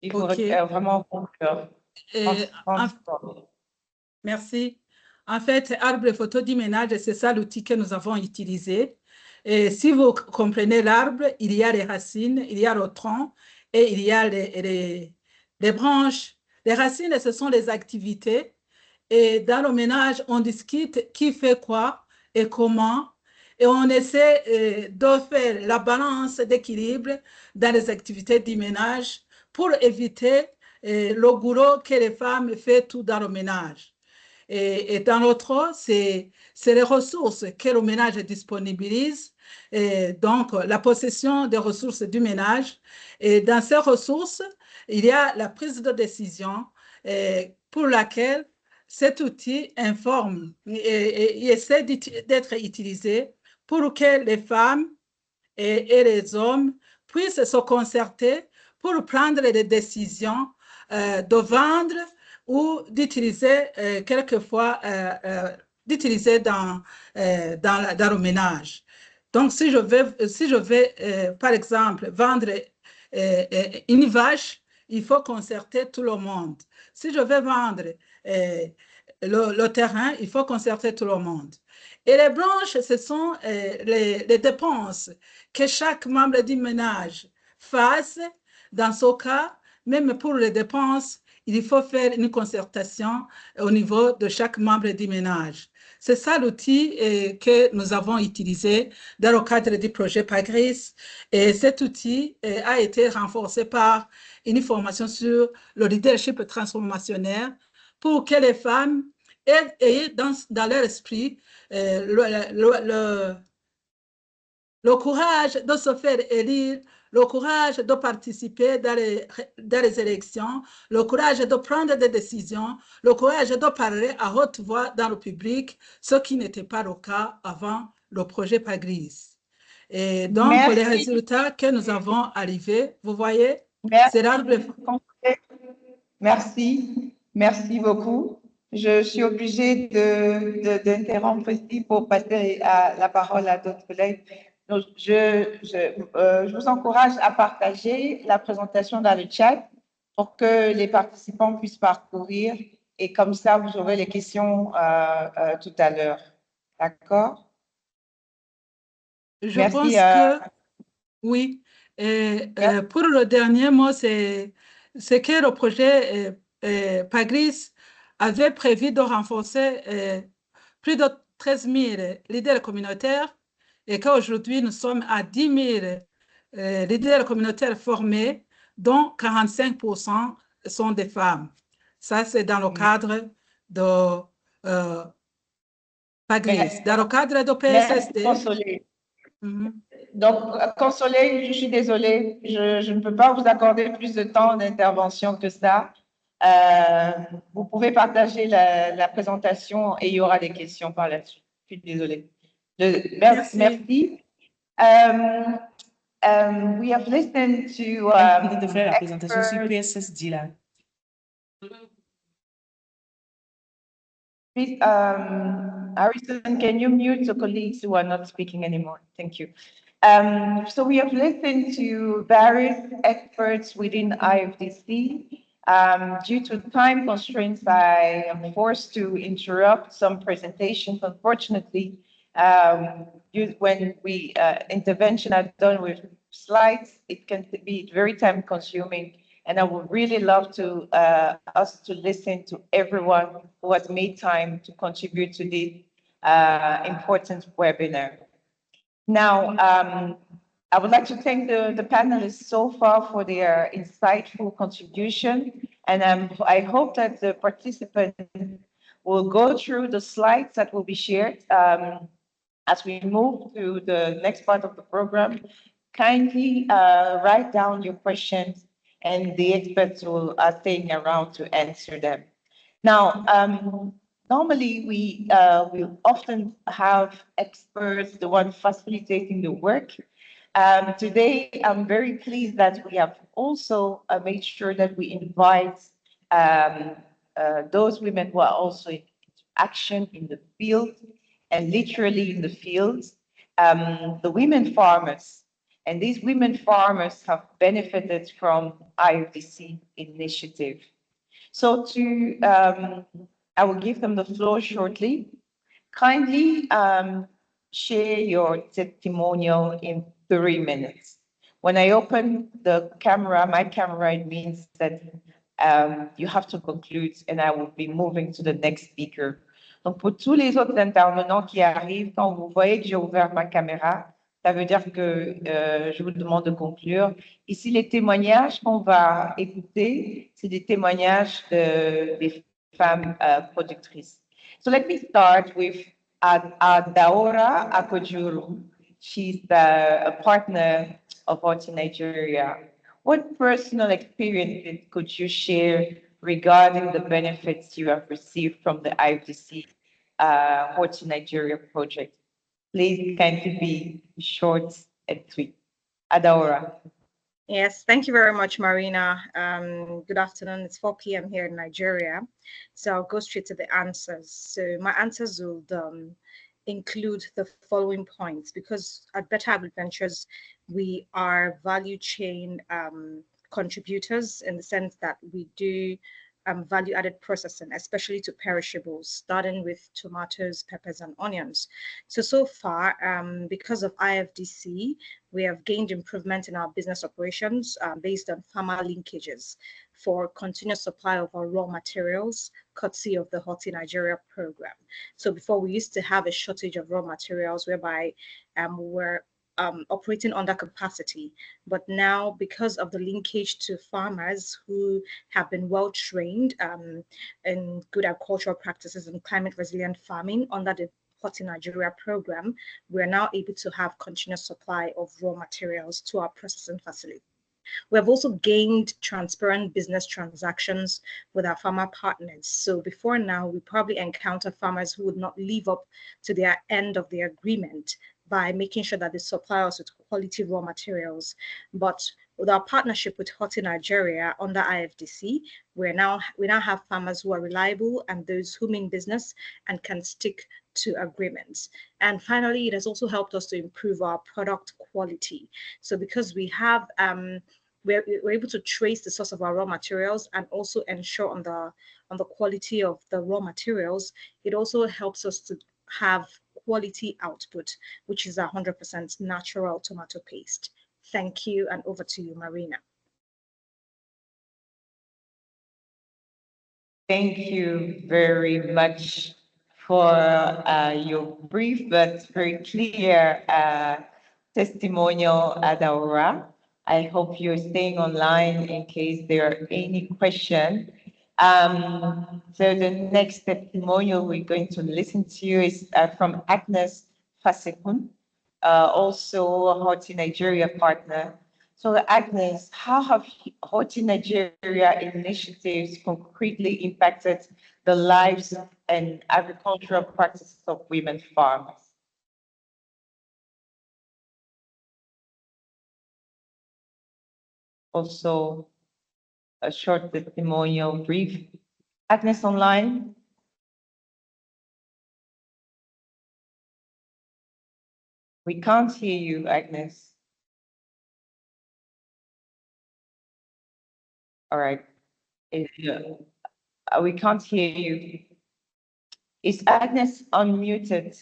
Il faut vraiment conclure. Merci. En fait, arbre photo du ménage, c'est ça l'outil que nous avons utilisé. Et si vous comprenez l'arbre, il y a les racines, il y a le tronc et il y a les branches. Les racines, ce sont les activités. Et dans le ménage, on discute qui fait quoi et comment. Et on essaie de faire la balance d'équilibre dans les activités du ménage pour éviter le goulot que les femmes font tout dans le ménage. Et dans l'autre, c'est les ressources que le ménage disponibilise, et donc la possession des ressources du ménage. Et dans ces ressources, il y a la prise de décision pour laquelle cet outil informe et essaie d'être utilisé pour que les femmes et les hommes puissent se concerter pour prendre des décisions de vendre ou d'utiliser quelquefois d'utiliser dans le ménage. Donc, si je vais par exemple, vendre une vache, il faut concerter tout le monde. Si je vais vendre le terrain, il faut concerter tout le monde. Et les branches, ce sont les dépenses que chaque membre du ménage fasse. Dans ce cas, même pour les dépenses, il faut faire une concertation au niveau de chaque membre du ménage. C'est ça l'outil que nous avons utilisé dans le cadre du projet PAGRIS. Et cet outil a été renforcé par une formation sur le leadership transformationnel pour que les femmes aient dans leur esprit le courage de se faire élire, le courage de participer dans les élections, le courage de prendre des décisions, le courage de parler à haute voix dans le public, ce qui n'était pas le cas avant le projet PAGRIS. Et donc, les résultats que nous avons arrivés, vous voyez, c'est l'arbre. Merci, merci beaucoup. Je suis obligée d'interrompre ici pour passer la parole à d'autres collègues. Donc, je vous encourage à partager la présentation dans le chat pour que les participants puissent parcourir et comme ça, vous aurez les questions tout à l'heure. D'accord? Je pense que, oui. Et, pour le dernier mot, c'est que le projet PAGRIS avait prévu de renforcer plus de 13 000 leaders communautaires et qu'aujourd'hui, nous sommes à 10 000 leaders communautaires formés, dont 45% sont des femmes. Ça, c'est dans le cadre de PAGRIS. Dans le cadre de PSSD. Donc, Consolé, je suis désolée, je ne peux pas vous accorder plus de temps d'intervention que ça. Vous pouvez partager la présentation et il y aura des questions par la suite. Je suis désolée. Merci. Merci. We have listened to de faire la présentation sur PSSD là. Please, Harrison, can you mute the colleagues who are not speaking anymore? Thank you. So we have listened to various experts within IFDC. Due to time constraints, I am forced to interrupt some presentations. Unfortunately, when we intervention are done with slides, it can be very time consuming. And I would really love to us to listen to everyone who has made time to contribute to this important webinar. Now, I would like to thank the panelists so far for their insightful contribution. And I hope that the participants will go through the slides that will be shared as we move to the next part of the program. Kindly write down your questions and the experts will staying around to answer them. Now, normally we often have experts, the one facilitating the work. Today, I'm very pleased that we have also made sure that we invite those women who are also in action in the field and literally in the fields, the women farmers. And these women farmers have benefited from IFDC initiative. So I will give them the floor shortly. Kindly share your testimonial in 3 minutes. When I open the camera, my camera, it means that you have to conclude and I will be moving to the next speaker. Donc, pour tous les autres intervenants qui arrivent, quand vous voyez que j'ai ouvert ma caméra, ça veut dire que je vous demande de conclure. Ici, les témoignages qu'on va écouter, c'est des témoignages des femmes productrices. So let me start with Adaora Akojuru. She's a partner of Horti Nigeria. What personal experience could you share regarding the benefits you have received from the IFDC Horti Nigeria project? Please kindly be short and sweet. Adaora. Yes, thank you very much, Marina. Good afternoon. It's 4 p.m. here in Nigeria. So I'll go straight to the answers. So my answers will include the following points, because at Better Agri Ventures, we are value chain contributors in the sense that we do value-added processing, especially to perishables, starting with tomatoes, peppers, and onions. So far, because of IFDC, we have gained improvement in our business operations based on farmer linkages for continuous supply of our raw materials, courtesy of the Hoti Nigeria program. So before, we used to have a shortage of raw materials whereby we were operating under capacity. But now, because of the linkage to farmers who have been well trained in good agricultural practices and climate resilient farming under the Hoti Nigeria program, we are now able to have continuous supply of raw materials to our processing facility. We have also gained transparent business transactions with our farmer partners. So before now, we probably encounter farmers who would not live up to their end of the agreement by making sure that they supply us with quality raw materials. But with our partnership with Hoti Nigeria under IFDC, we now have farmers who are reliable and those who mean business and can stick to agreements. And finally, it has also helped us to improve our product quality. So because we have we're able to trace the source of our raw materials and also ensure on the quality of the raw materials, it also helps us to have quality output, which is 100% natural tomato paste. Thank you, and over to you, Marina. Thank you very much for your brief but very clear testimonial, Adaora. I hope you're staying online in case there are any questions. So the next testimonial we're going to listen to is from Agnes Fasekun, also a Hoti Nigeria partner. So Agnes, how have Hoti Nigeria initiatives concretely impacted the lives and agricultural practices of women farmers? Also, a short testimonial brief. Agnes online? We can't hear you, Agnes. All right. We can't hear you. Is Agnes unmuted?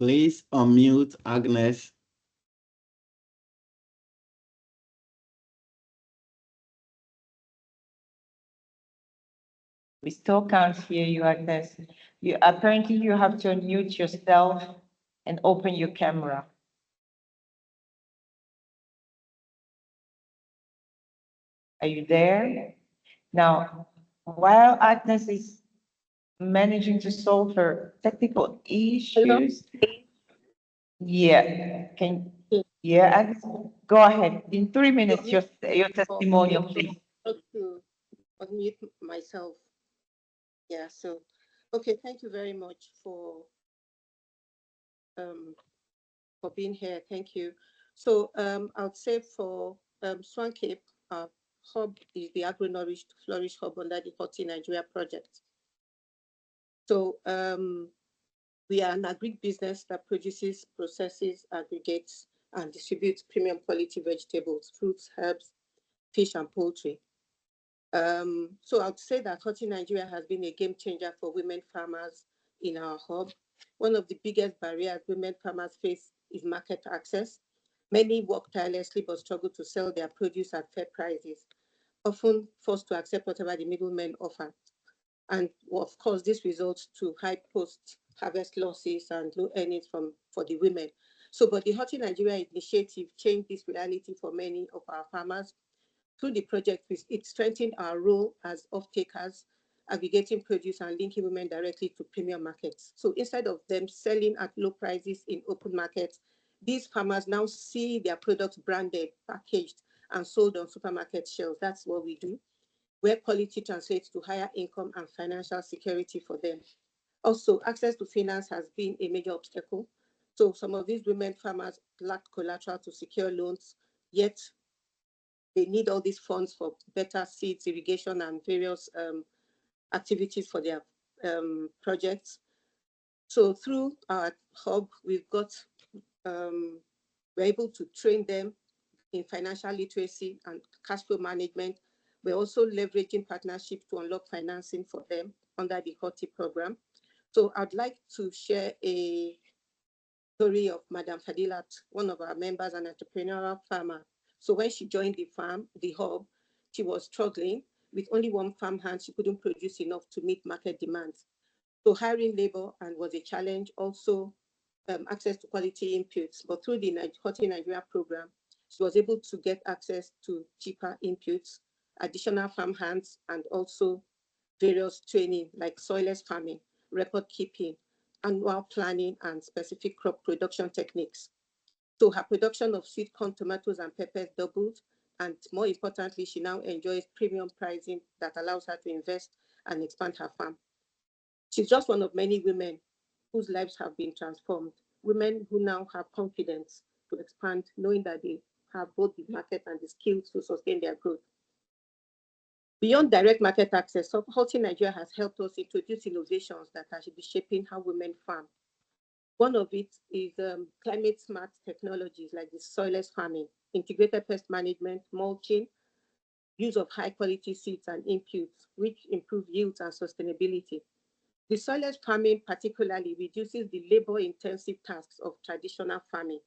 Please unmute Agnes. We still can't hear you, Agnes. Apparently you have to unmute yourself and open your camera. Are you there? Now, while Agnes is managing to solve her technical issues, Agnes, go ahead. In 3 minutes, your testimonial, please. To unmute myself. Yeah, so, okay, thank you very much for being here. Thank you. So I would say for Swan Cape, our hub is the Agri-Nourish to Flourish hub under the Hoti Nigeria project. So we are an agri business that produces, processes, aggregates, and distributes premium quality vegetables, fruits, herbs, fish, and poultry. So I would say that Hoti Nigeria has been a game changer for women farmers in our hub. One of the biggest barriers women farmers face is market access. Many work tirelessly but struggle to sell their produce at fair prices, often forced to accept whatever the middlemen offer. And of course, this results to high post-harvest losses and low earnings for the women. So, but the Hoti Nigeria initiative changed this reality for many of our farmers. Through the project, it strengthened our role as off-takers, aggregating produce and linking women directly to premium markets. So instead of them selling at low prices in open markets, these farmers now see their products branded, packaged, and sold on supermarket shelves. That's what we do, where quality translates to higher income and financial security for them. Also, access to finance has been a major obstacle. So some of these women farmers lack collateral to secure loans, yet they need all these funds for better seeds, irrigation, and various activities for their projects. So through our hub, we're able to train them in financial literacy and cash flow management. We're also leveraging partnerships to unlock financing for them under the HOTI program. So I'd like to share a story of Madam Fadilat, one of our members, an entrepreneurial farmer. So when she joined the farm, the hub, she was struggling with only one farm hand. She couldn't produce enough to meet market demands. So hiring labor and was a challenge. Also, access to quality inputs. But through the HOTI Nigeria program, she was able to get access to cheaper inputs, additional farm hands, and also various training like soilless farming, record keeping, annual planning, and specific crop production techniques. So her production of sweet corn, tomatoes, and peppers doubled. And more importantly, she now enjoys premium pricing that allows her to invest and expand her farm. She's just one of many women whose lives have been transformed. Women who now have confidence to expand, knowing that they have both the market and the skills to sustain their growth. Beyond direct market access, HOTI Nigeria has helped us introduce innovations that are shaping how women farm. One of it is climate smart technologies like the soilless farming, integrated pest management, mulching, use of high quality seeds and inputs, which improve yields and sustainability. The soilless farming particularly reduces the labor-intensive tasks of traditional farming,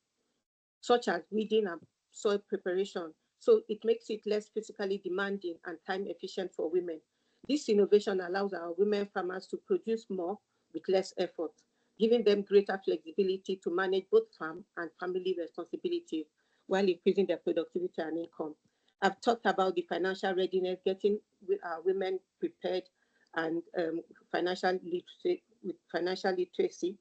such as weeding and soil preparation. So it makes it less physically demanding and time efficient for women. This innovation allows our women farmers to produce more with less effort, giving them greater flexibility to manage both farm and family responsibilities while increasing their productivity and income. I've talked about the financial readiness, getting our women prepared and financial literacy,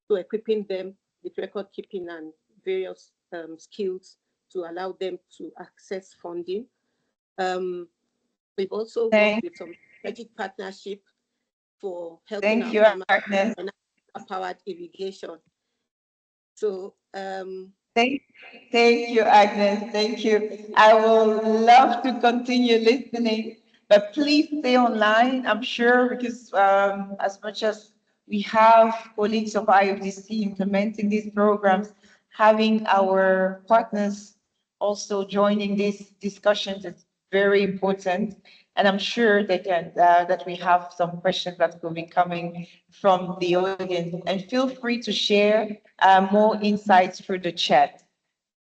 so equipping them with record keeping and various skills to allow them to access funding. We've also worked with some strategic partnership for helping our farmers powered irrigation. So Thank you, Agnes. Thank you. I will love to continue listening, but please stay online, I'm sure, because as much as we have colleagues of IFDC implementing these programs, having our partners also joining these discussions is very important. And I'm sure that we have some questions that will be coming from the audience. And feel free to share more insights through the chat.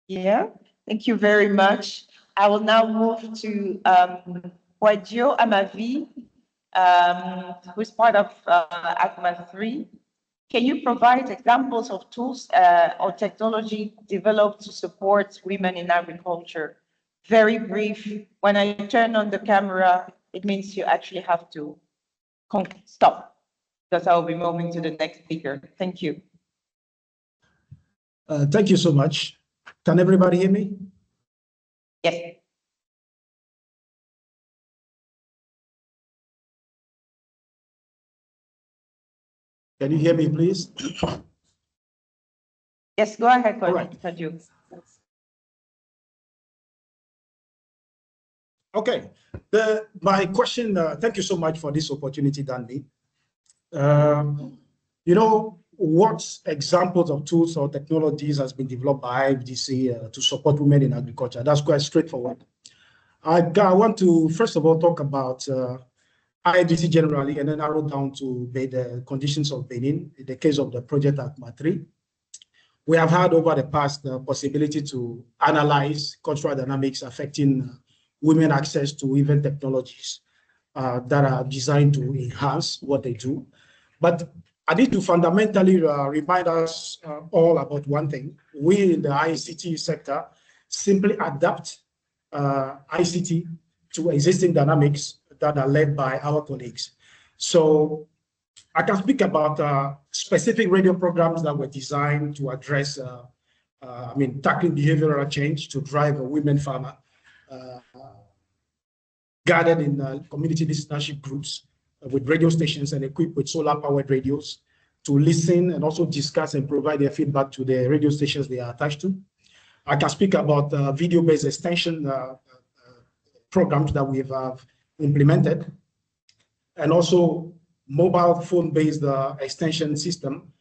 Yeah, thank you very much. I will now move to Wadio Amavi, who's part of ACMA 3. Can you provide examples of tools or technology developed to support women in agriculture? Very brief. When I turn on the camera, it means you actually have to stop, because I'll be moving to the next speaker. Thank you. Thank you so much. Can everybody hear me? Yes. Can you hear me, please? Yes, go ahead, right. Okay. My question, thank you so much for this opportunity, Danny. You know, what examples of tools or technologies has been developed by IFDC to support women in agriculture? That's quite straightforward. I want to, first of all, talk about IFDC generally, and then narrow down to the conditions of Benin in the case of the project at ACMA 3. We have had over the past the possibility to analyze cultural dynamics affecting women access to even technologies that are designed to enhance what they do. But I need to fundamentally remind us all about one thing. We in the ICT sector simply adapt ICT to existing dynamics that are led by our colleagues. So I can speak about specific radio programs that were designed to address, tackling behavioral change to drive a women farmer, gathered in community listenership groups with radio stations and equipped with solar-powered radios to listen and also discuss and provide their feedback to the radio stations they are attached to. I can speak about video-based extension programs that we have implemented, and also mobile phone-based extension system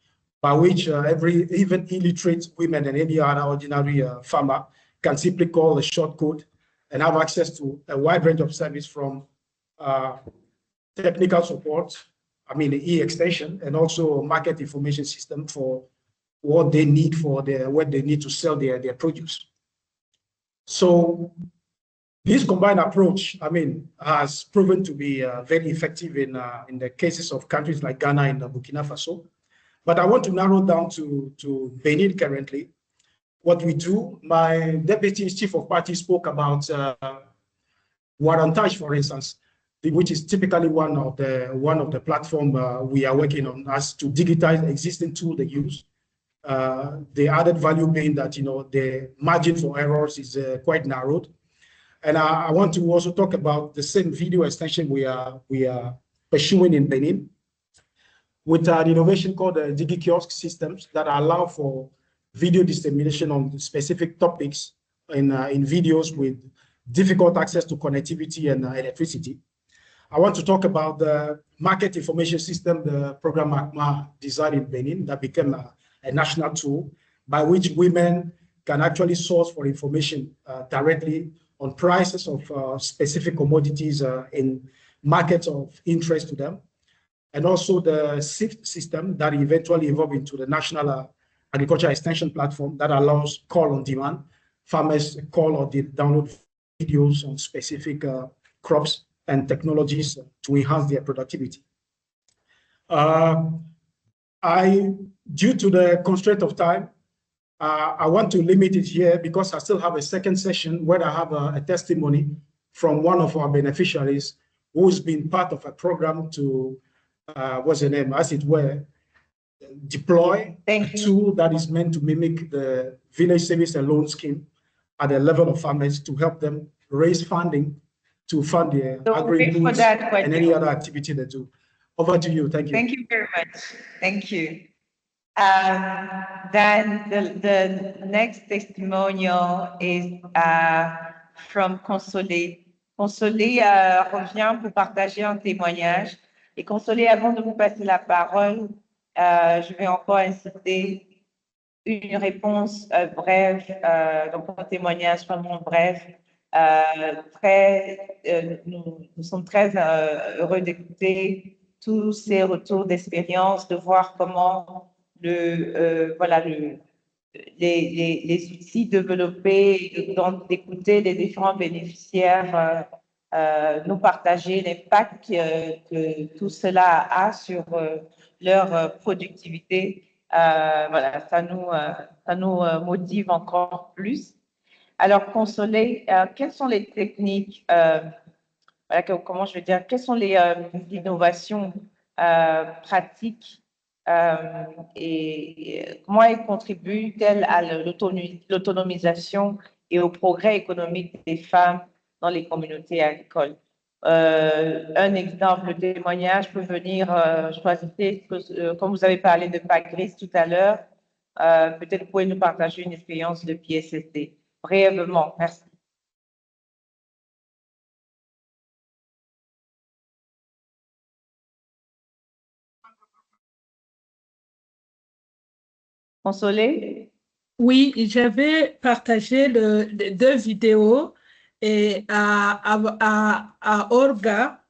by which even illiterate women and any other ordinary farmer can simply call a short code and have access to a wide range of service from technical support, e-extension, and also market information system for what they need what they need to sell their produce. So this combined approach, has proven to be very effective in the cases of countries like Ghana and Burkina Faso. But I want to narrow down to Benin currently. What we do, my deputy chief of party spoke about Warantage, for instance, which is typically one of the platform we are working on as to digitize existing tool they use. The added value being that the margin for errors is quite narrowed. And I want to also talk about the same video extension we are pursuing in Benin with an innovation called the DigiKiosk systems that allow for video dissemination on specific topics in videos with difficult access to connectivity and electricity. I want to talk about the market information system, the program ACMA designed in Benin that became a national tool by which women can actually source for information directly on prices of specific commodities in markets of interest to them. And also the SIFT system that eventually evolved into the National Agriculture Extension Platform that allows call on demand. Farmers call or download videos on specific crops and technologies to enhance their productivity. Due to the constraint of time, I want to limit it here because I still have a second session where I have a testimony from one of our beneficiaries who's been part of a program to, what's the name, as it were, deploy a tool that is meant to mimic the village savings and loan scheme at the level of farmers to help them raise funding to fund their agri-goods and any other activity they do. Over to you. Thank you. Thank you very much. Thank you. Then the next testimonial is from Consolé. Consolé revient pour partager un témoignage. Et Consolé, avant de vous passer la parole, je vais encore inciter une réponse brève, donc un témoignage vraiment bref. Nous sommes très heureux d'écouter tous ces retours d'expérience, de voir comment les outils développés, d'écouter les différents bénéficiaires, nous partager l'impact que tout cela a sur leur productivité. Ça nous motive encore plus. Alors, Consolé, quelles sont les techniques, comment je veux dire, quelles sont les innovations pratiques et comment elles contribuent-elles à l'autonomisation et au progrès économique des femmes dans les communautés agricoles? Un exemple, le témoignage peut venir, choisissez, comme vous avez parlé de PAC-GRIS tout à l'heure, peut-être vous pouvez nous partager une expérience de PSSD. Brièvement, merci. Consolé? Oui, j'avais partagé deux vidéos et à Olga.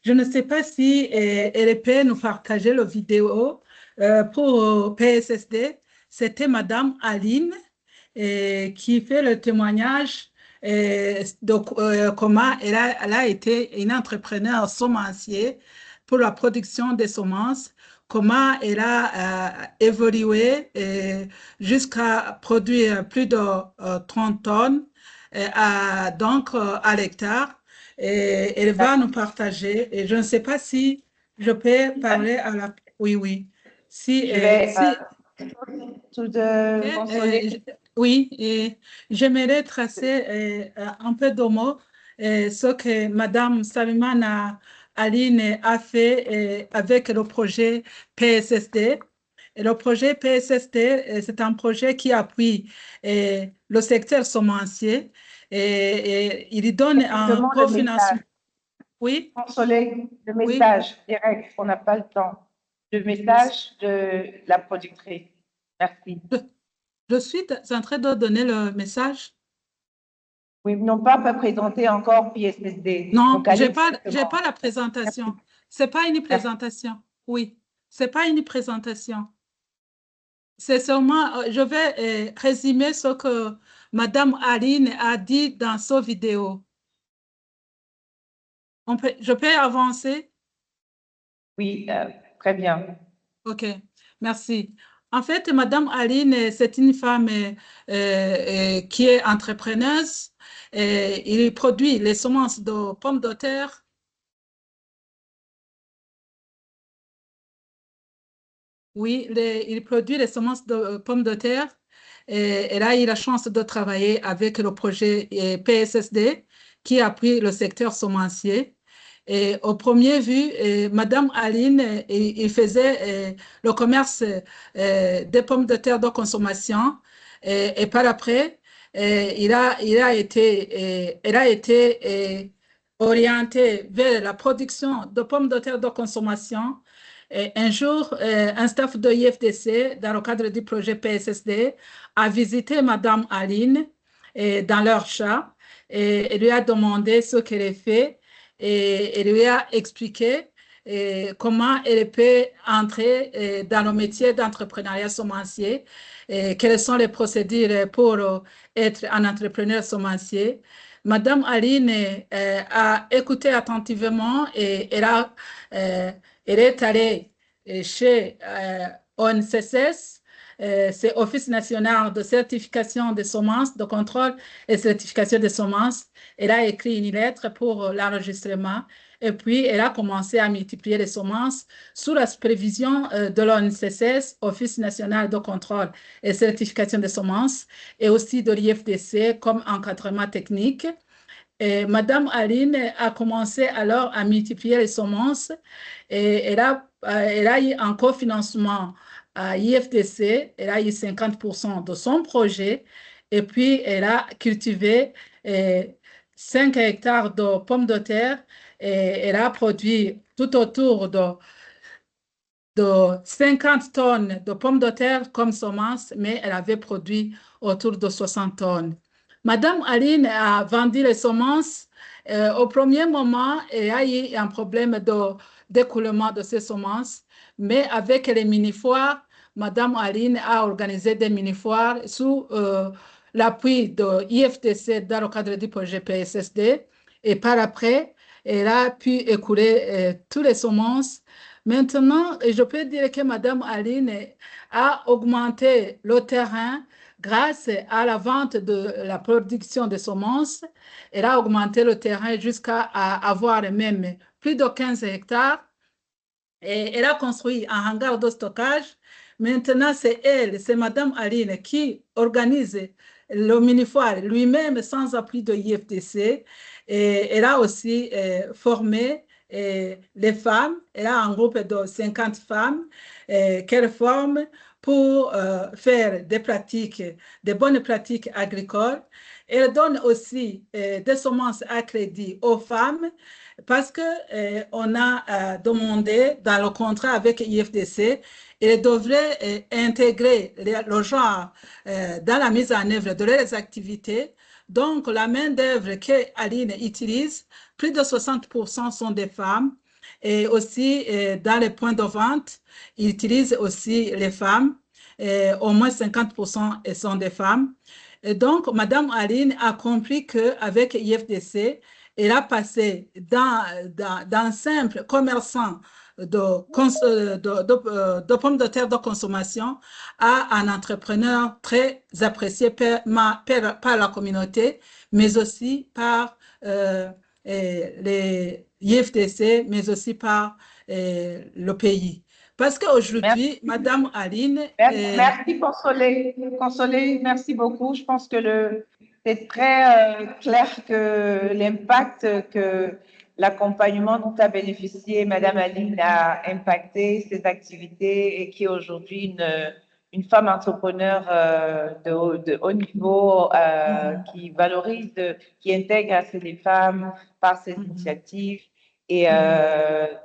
Je ne sais pas si elle peut nous partager la vidéo pour PSSD. C'était Madame Aline qui fait le témoignage de comment elle a été une entrepreneur semencier pour la production des semences, comment elle a évolué jusqu'à produire plus de 30 tonnes donc à l'hectare. Et elle va nous partager. Et je ne sais pas si je peux parler à la... Oui, oui. Oui, et j'aimerais tracer un peu de mots ce que Madame Salimana Aline a fait avec le projet PSSD. Et le projet PSSD, c'est un projet qui appuie le secteur semencier et il donne un cofinancement. Oui. Consolé, le message direct, on n'a pas le temps. Le message de la productrice. Merci. Je suis en train de donner le message. Oui, n'ont pas présenté encore PSSD. Non, Donc, allez j'ai pas directement. la présentation. C'est pas une présentation. Oui, c'est pas une présentation. C'est seulement, je vais résumer ce que Madame Aline a dit dans sa vidéo. Je peux avancer? Oui, très bien. OK, merci. En fait, Madame Aline, c'est une femme qui est entrepreneuse. Il produit les semences de pommes de terre. Oui, il produit les semences de pommes de terre. Et là, il a la chance de travailler avec le projet PSSD qui appuie le secteur semencier. Et au premier vue, Madame Aline, il faisait le commerce des pommes de terre de consommation. Et par après, elle a été orientée vers la production de pommes de terre de consommation. Et un jour, un staff de IFDC, dans le cadre du projet PSSD, a visité Madame Aline dans leur champ et lui a demandé ce qu'elle a fait et lui a expliqué comment elle peut entrer dans le métier d'entrepreneuriat semencier, quelles sont les procédures pour être un entrepreneur semencier. Madame Aline a écouté attentivement et elle est allée chez ONCCS, c'est Office national de certification des semences, de contrôle et certification des semences. Elle a écrit une lettre pour l'enregistrement et puis elle a commencé à multiplier les semences sous la supervision de l'ONCCS, Office national de contrôle et certification des semences, et aussi de l'IFDC comme encadrement technique. Et Madame Aline a commencé alors à multiplier les semences et elle a eu un cofinancement à IFDC, elle a eu 50% de son projet et puis elle a cultivé 5 hectares de pommes de terre et elle a produit tout autour de 50 tonnes de pommes de terre comme semence, mais elle avait produit autour de 60 tonnes. Madame Aline a vendu les semences. Au premier moment, il y a eu un problème d'écoulement de ces semences, mais avec les mini-foires, Madame Aline a organisé des mini-foires sous l'appui de IFDC dans le cadre du projet PSSD. Et par après, elle a pu écouler toutes les semences. Maintenant, je peux dire que Madame Aline a augmenté le terrain grâce à la vente de la production de semences. Elle a augmenté le terrain jusqu'à avoir même plus de 15 hectares. Et elle a construit un hangar de stockage. Maintenant, c'est Madame Aline qui organise le mini-foire lui-même sans appui de IFDC. Et elle a aussi formé les femmes. Elle a un groupe de 50 femmes qu'elle forme pour faire des bonnes pratiques agricoles. Elle donne aussi des semences à crédit aux femmes parce qu'on a demandé dans le contrat avec IFDC, ils devraient intégrer le genre dans la mise en œuvre de leurs activités. Donc, la main-d'œuvre qu'Aline utilise, plus de 60% sont des femmes. Et aussi, dans les points de vente, ils utilisent aussi les femmes. Au moins 50% sont des femmes. Et donc, Madame Aline a compris qu'avec IFDC, elle a passé d'un simple commerçant de pommes de terre de consommation à un entrepreneur très apprécié par la communauté, mais aussi par les IFDC, mais aussi par le pays. Parce qu'aujourd'hui, Madame Aline... Merci, Consolé, merci beaucoup. Je pense que c'est très clair que l'impact que l'accompagnement dont a bénéficié Madame Aline a impacté ses activités et qui est aujourd'hui une femme entrepreneur de haut niveau qui valorise, qui intègre assez les femmes par ses initiatives. Et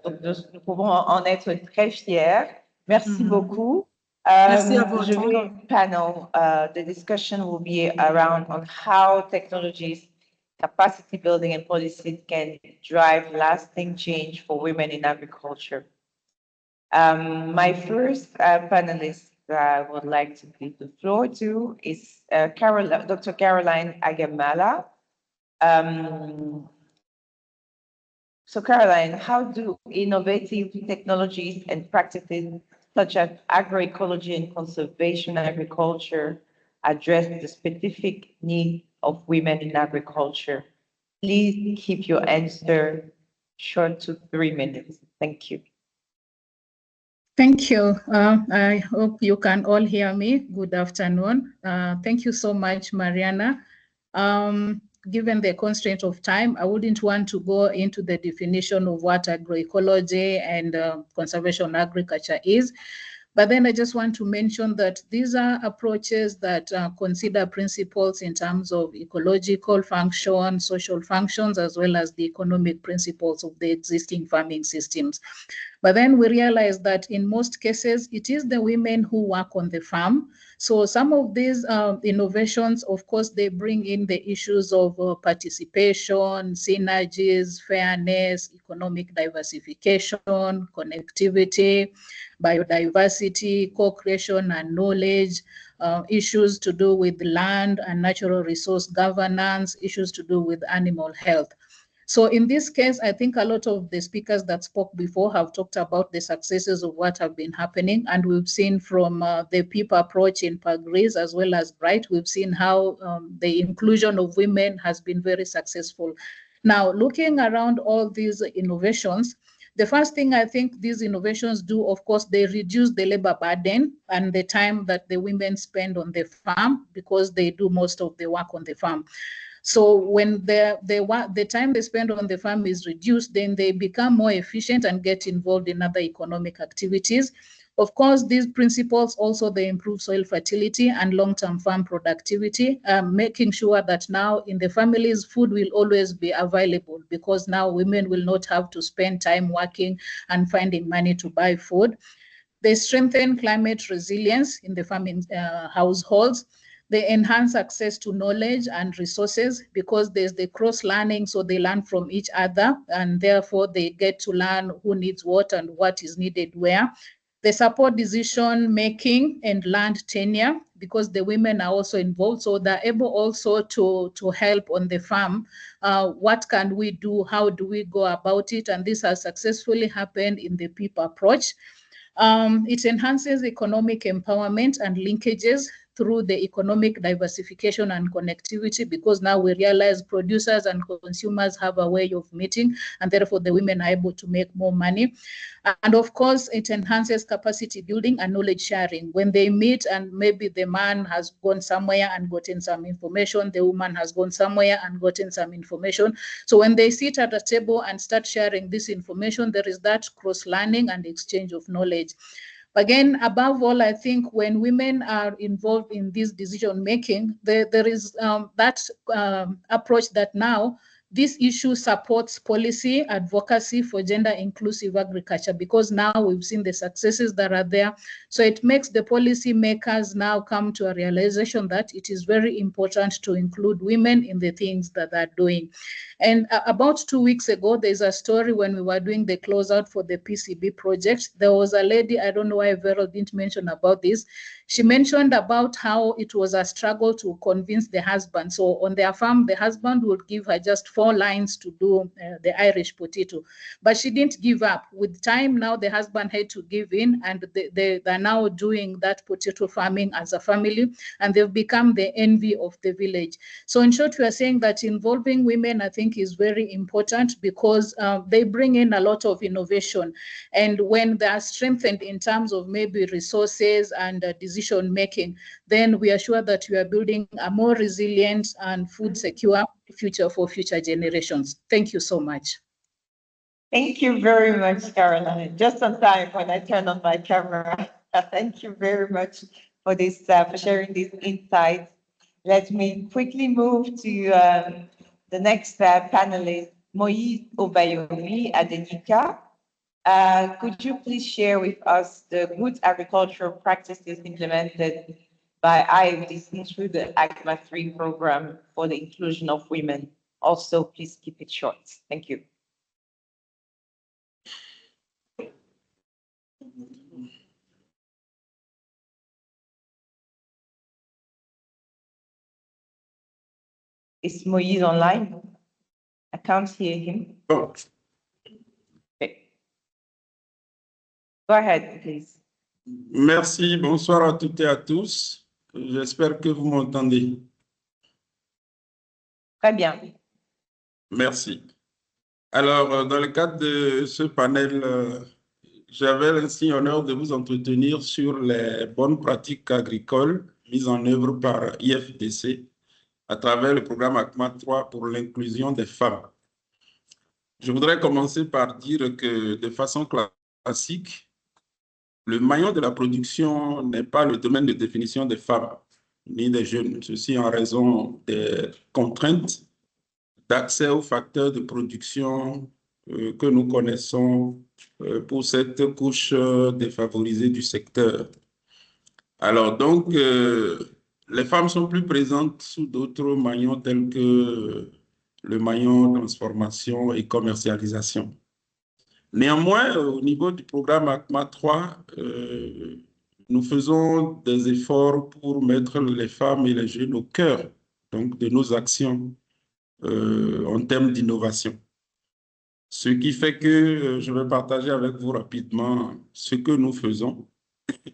donc, nous pouvons en être très fiers. Merci beaucoup. Merci à vous. The panel, the discussion will be around on how technologies capacity building and policies can drive lasting change for women in agriculture. My first panelist I would like to give the floor to is Dr. Caroline Agamala. So Caroline, how do innovative technologies and practices such as agroecology and conservation agriculture address the specific needs of women in agriculture? Please keep your answer short to 3 minutes. Thank you. Thank you. I hope you can all hear me. Good afternoon. Thank you so much, Mariana. Given the constraint of time, I wouldn't want to go into the definition of what agroecology and conservation agriculture is. But then I just want to mention that these are approaches that consider principles in terms of ecological function, social functions, as well as the economic principles of the existing farming systems. But then we realize that in most cases, it is the women who work on the farm. So some of these innovations, of course, they bring in the issues of participation, synergies, fairness, economic diversification, connectivity, biodiversity, co-creation and knowledge, issues to do with land and natural resource governance, issues to do with animal health. So in this case, I think a lot of the speakers that spoke before have talked about the successes of what have been happening. And we've seen from the PEEP approach in Pagris as well as Bright, we've seen how the inclusion of women has been very successful. Now, looking around all these innovations, the first thing I think these innovations do, of course, they reduce the labor burden and the time that the women spend on the farm because they do most of the work on the farm. So when the time they spend on the farm is reduced, then they become more efficient and get involved in other economic activities. Of course, these principles also, they improve soil fertility and long-term farm productivity, making sure that now in the families, food will always be available because now women will not have to spend time working and finding money to buy food. They strengthen climate resilience in the farming households. They enhance access to knowledge and resources because there's the cross-learning, so they learn from each other, and therefore they get to learn who needs what and what is needed where. They support decision-making and land tenure because the women are also involved, so they're able also to help on the farm. What can we do? How do we go about it? And this has successfully happened in the PEEP approach. It enhances economic empowerment and linkages through the economic diversification and connectivity because now we realize producers and consumers have a way of meeting and therefore the women are able to make more money. And of course, it enhances capacity building and knowledge sharing. When they meet and maybe the man has gone somewhere and gotten some information, the woman has gone somewhere and gotten some information. So when they sit at a table and start sharing this information, there is that cross-learning and exchange of knowledge. Again, above all, I think when women are involved in this decision making, there is that approach that now this issue supports policy advocacy for gender inclusive agriculture because now we've seen the successes that are there. So it makes the policy makers now come to a realization that it is very important to include women in the things that they're doing. And about 2 weeks ago, there's a story when we were doing the closeout for the PCB project. There was a lady, I don't know why Vero didn't mention about this. She mentioned about how it was a struggle to convince the husband. So on their farm, the husband would give her just 4 lines to do the Irish potato. But she didn't give up. With time now, the husband had to give in and they're now doing that potato farming as a family and they've become the envy of the village. So in short, we are saying that involving women, I think, is very important because they bring in a lot of innovation. And when they are strengthened in terms of maybe resources and decision making, then we are sure that we are building a more resilient and food secure future for future generations. Thank you so much. Thank you very much, Caroline. Just on time when I turn on my camera. Thank you very much for this, for sharing these insights. Let me quickly move to the next panelist, Moïse Obayomi Adenika. Could you please share with us the good agricultural practices implemented by IFDC through the ACMA 3 program for the inclusion of women Also, please keep it short. Thank you. Is Moïse online? I can't hear him. Oh. Okay. Go ahead, please. Merci, bonsoir à toutes et à tous. J'espère que vous m'entendez. Très bien. Merci. Alors, dans le cadre de ce panel, j'avais l'insigne honneur de vous entretenir sur les bonnes pratiques agricoles mises en œuvre par IFDC à travers le programme ACMA 3 pour l'inclusion des femmes. Je voudrais commencer par dire que de façon classique, le maillon de la production n'est pas le domaine de définition des femmes ni des jeunes. Ceci en raison des contraintes d'accès aux facteurs de production que nous connaissons pour cette couche défavorisée du secteur. Alors donc, les femmes sont plus présentes sous d'autres maillons tels que le maillon transformation et commercialisation. Néanmoins, au niveau du programme ACMA 3, nous faisons des efforts pour mettre les femmes et les jeunes au cœur donc, de nos actions en termes d'innovation. Ce qui fait que je vais partager avec vous rapidement ce que nous faisons.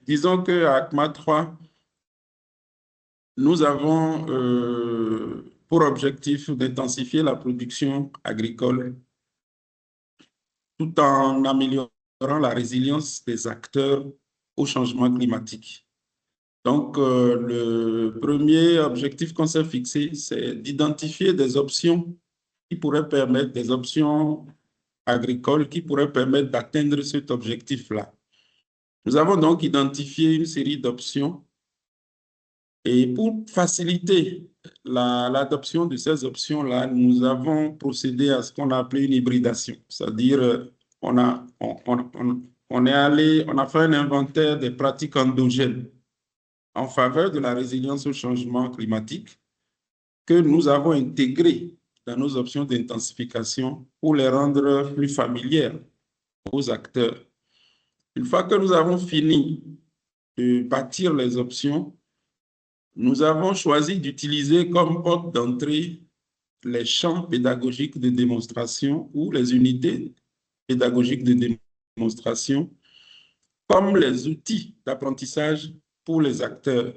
Disons qu'à ACMA 3, nous avons pour objectif d'intensifier la production agricole tout en améliorant la résilience des acteurs au changement climatique. Donc, le premier objectif qu'on s'est fixé, c'est d'identifier des options qui pourraient permettre, des options agricoles qui pourraient permettre d'atteindre cet objectif-là. Nous avons donc identifié une série d'options et pour faciliter l'adoption de ces options-là, nous avons procédé à ce qu'on a appelé une hybridation, c'est-à-dire on a fait un inventaire des pratiques endogènes en faveur de la résilience au changement climatique que nous avons intégrées dans nos options d'intensification pour les rendre plus familières aux acteurs. Une fois que nous avons fini de bâtir les options, nous avons choisi d'utiliser comme porte d'entrée les champs pédagogiques de démonstration ou les unités pédagogiques de démonstration comme les outils d'apprentissage pour les acteurs.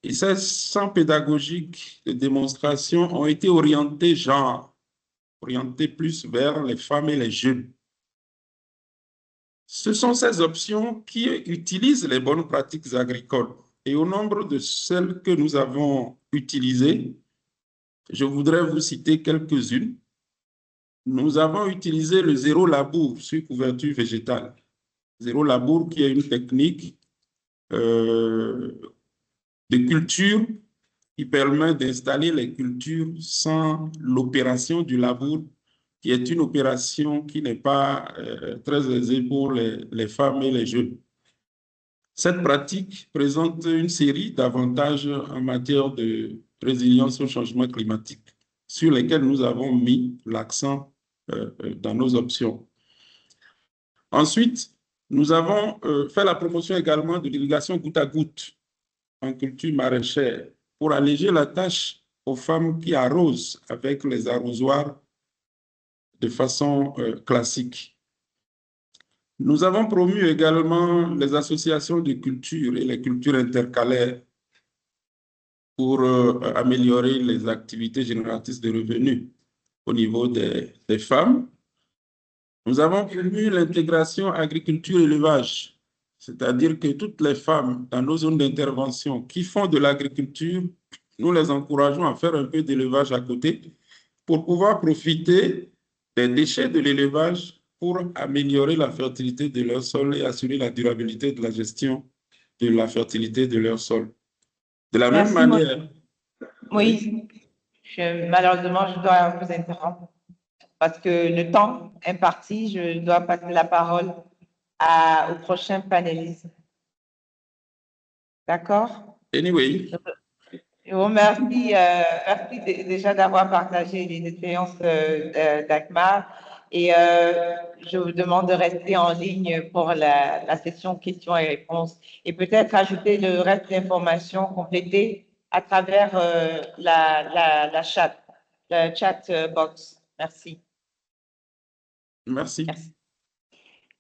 Et ces champs pédagogiques de démonstration ont été orientés plus vers les femmes et les jeunes. Ce sont ces options qui utilisent les bonnes pratiques agricoles. Et au nombre de celles que nous avons utilisées, je voudrais vous citer quelques-unes. Nous avons utilisé le zéro labour sur couverture végétale. Zéro labour qui est une technique de culture qui permet d'installer les cultures sans l'opération du labour, qui est une opération qui n'est pas très aisée pour les femmes et les jeunes. Cette pratique présente une série d'avantages en matière de résilience au changement climatique sur lesquels nous avons mis l'accent dans nos options. Ensuite, nous avons fait la promotion également de l'irrigation goutte à goutte en culture maraîchère pour alléger la tâche aux femmes qui arrosent avec les arrosoirs de façon classique. Nous avons promu également les associations de culture et les cultures intercalaires pour améliorer les activités génératrices de revenus au niveau des femmes. Nous avons promu l'intégration agriculture-élevage, c'est-à-dire que toutes les femmes dans nos zones d'intervention qui font de l'agriculture, nous les encourageons à faire un peu d'élevage à côté pour pouvoir profiter des déchets de l'élevage pour améliorer la fertilité de leur sol et assurer la durabilité de la gestion de la fertilité de leur sol. De la même manière... Oui, malheureusement, je dois vous interrompre parce que le temps imparti, je dois passer la parole au prochain panéliste. D'accord? Anyway. Je vous remercie, merci déjà d'avoir partagé les expériences d'ACMA et je vous demande de rester en ligne pour la session questions et réponses et peut-être ajouter le reste d'informations complétées à travers la chat box. Merci. Merci.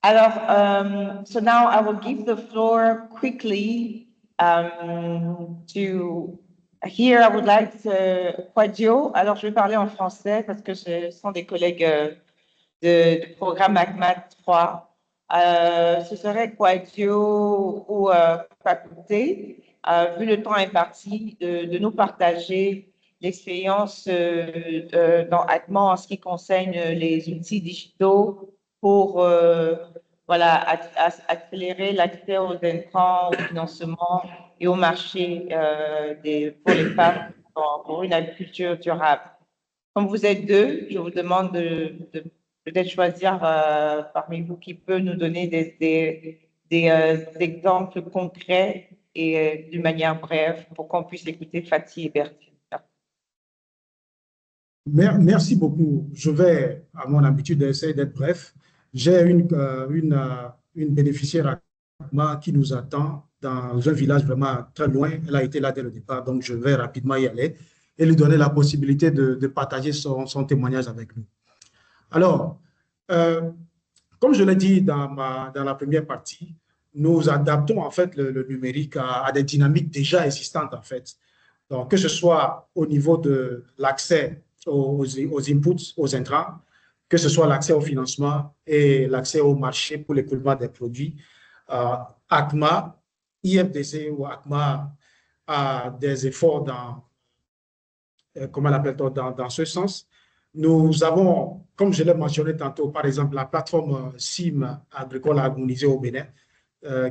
Alors, so now I will give the floor quickly to here I would like Quadio. Alors, je vais parler en français parce que ce sont des collègues du programme ACMAT 3. Ce serait Quadio ou faculté, vu le temps imparti, de nous partager l'expérience dans ACMA en ce qui concerne les outils digitaux pour voilà, accélérer l'accès aux intrants, au financement et au marché pour les femmes pour une agriculture durable. Comme vous êtes deux, je vous demande de peut-être choisir parmi vous qui peut nous donner des exemples concrets et d'une manière brève pour qu'on puisse écouter Fatih et Bertie. Merci beaucoup. Je vais, à mon habitude, essayer d'être bref. J'ai une bénéficiaire qui nous attend dans un village vraiment très loin. Elle a été là dès le départ, donc je vais rapidement y aller et lui donner la possibilité de partager son témoignage avec nous. Alors, comme je l'ai dit dans la première partie, nous adaptons en fait le numérique à des dynamiques déjà existantes en fait. Donc, que ce soit au niveau de l'accès aux inputs, aux intrants, que ce soit l'accès au financement et l'accès au marché pour l'écoulement des produits, ACMA, IFDC ou ACMA a des efforts comment l'appelle-t-on, dans ce sens. Nous avons, comme je l'ai mentionné tantôt, par exemple, la plateforme SIM agricole harmonisée au Bénin,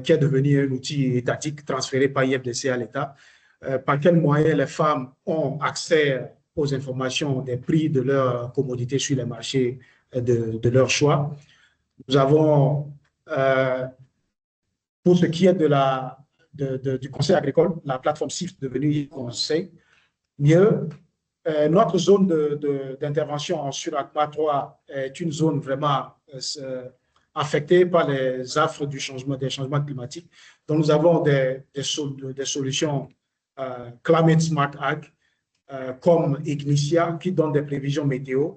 qui est devenue un outil étatique transféré par IFDC à l'État. Par quels moyens les femmes ont accès aux informations des prix de leurs commodités sur les marchés de leur choix. Nous avons, pour ce qui est du conseil agricole, la plateforme SIF devenue conseil. Mieux, notre zone d'intervention sur ACMA 3 est une zone vraiment affectée par les affres des changements climatiques. Donc, nous avons des solutions Climate Smart Ag, comme Ignitia, qui donne des prévisions météo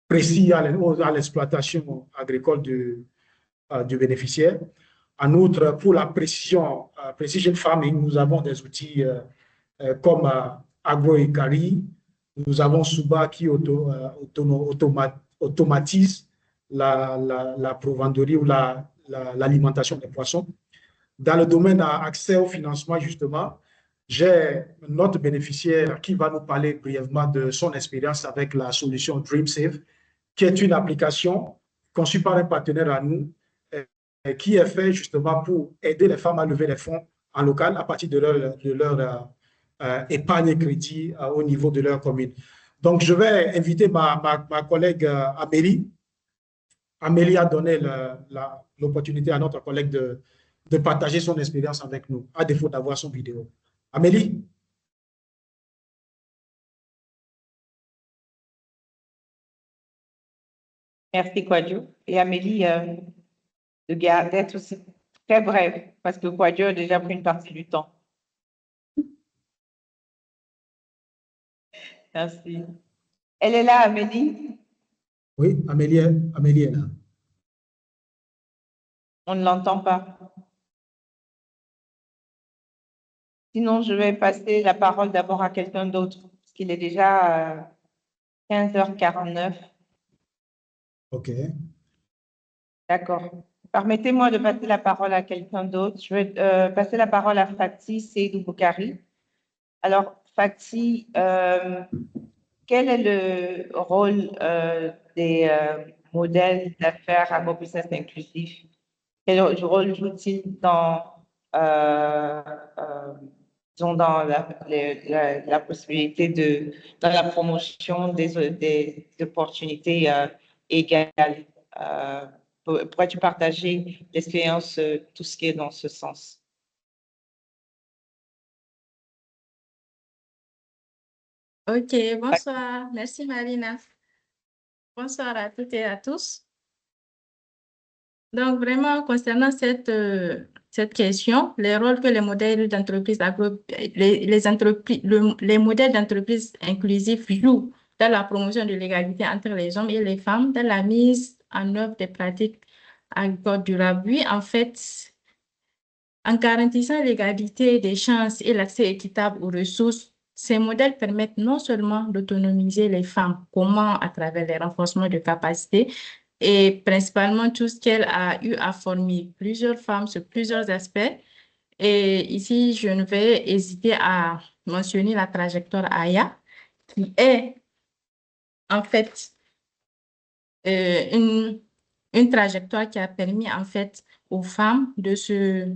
précises à l'exploitation agricole du bénéficiaire. En outre, pour la precision farming, nous avons des outils comme AgroIcari. Nous avons Suba qui automatise la provenderie ou l'alimentation des poissons. Dans le domaine accès au financement, justement, j'ai notre bénéficiaire qui va nous parler brièvement de son expérience avec la solution DreamSave, qui est une application conçue par un partenaire à nous, qui est fait justement pour aider les femmes à lever les fonds en local à partir de leur épargne et crédit au niveau de leur commune. Donc, je vais inviter ma collègue Amélie. Amélie a donné l'opportunité à notre collègue de partager son expérience avec nous, à défaut d'avoir son vidéo. Amélie? Merci, Quadio. Et Amélie, d'être aussi très brève, parce que Quadio a déjà pris une partie du temps. Merci. Elle est là, Amélie? Oui, Amélie est là. On ne l'entend pas. Sinon, je vais passer la parole d'abord à quelqu'un d'autre, parce qu'il est déjà 15h49. OK. D'accord. Permettez-moi de passer la parole à quelqu'un d'autre. Je vais passer la parole à Fatih Seydou Boukari. Alors, Fatih, quel est le rôle des modèles d'affaires agro-business inclusif? Quel rôle joue-t-il dans la possibilité dans la promotion des opportunités égales? Pourrais-tu partager l'expérience, tout ce qui est dans ce sens? Ok, bonsoir. Merci Marina. Bonsoir à toutes et à tous. Donc, vraiment, concernant cette question, les rôles que les modèles d'entreprise les modèles d'entreprise inclusifs jouent dans la promotion de l'égalité entre les hommes et les femmes, dans la mise en œuvre des pratiques agricoles durables. Oui, en fait, en garantissant l'égalité des chances et l'accès équitable aux ressources, ces modèles permettent non seulement d'autonomiser les femmes, comment à travers les renforcements de capacités, et principalement tout ce qu'elle a eu à former plusieurs femmes sur plusieurs aspects. Et ici, je ne vais hésiter à mentionner la trajectoire AYA, qui est en fait une trajectoire qui a permis en fait aux femmes de se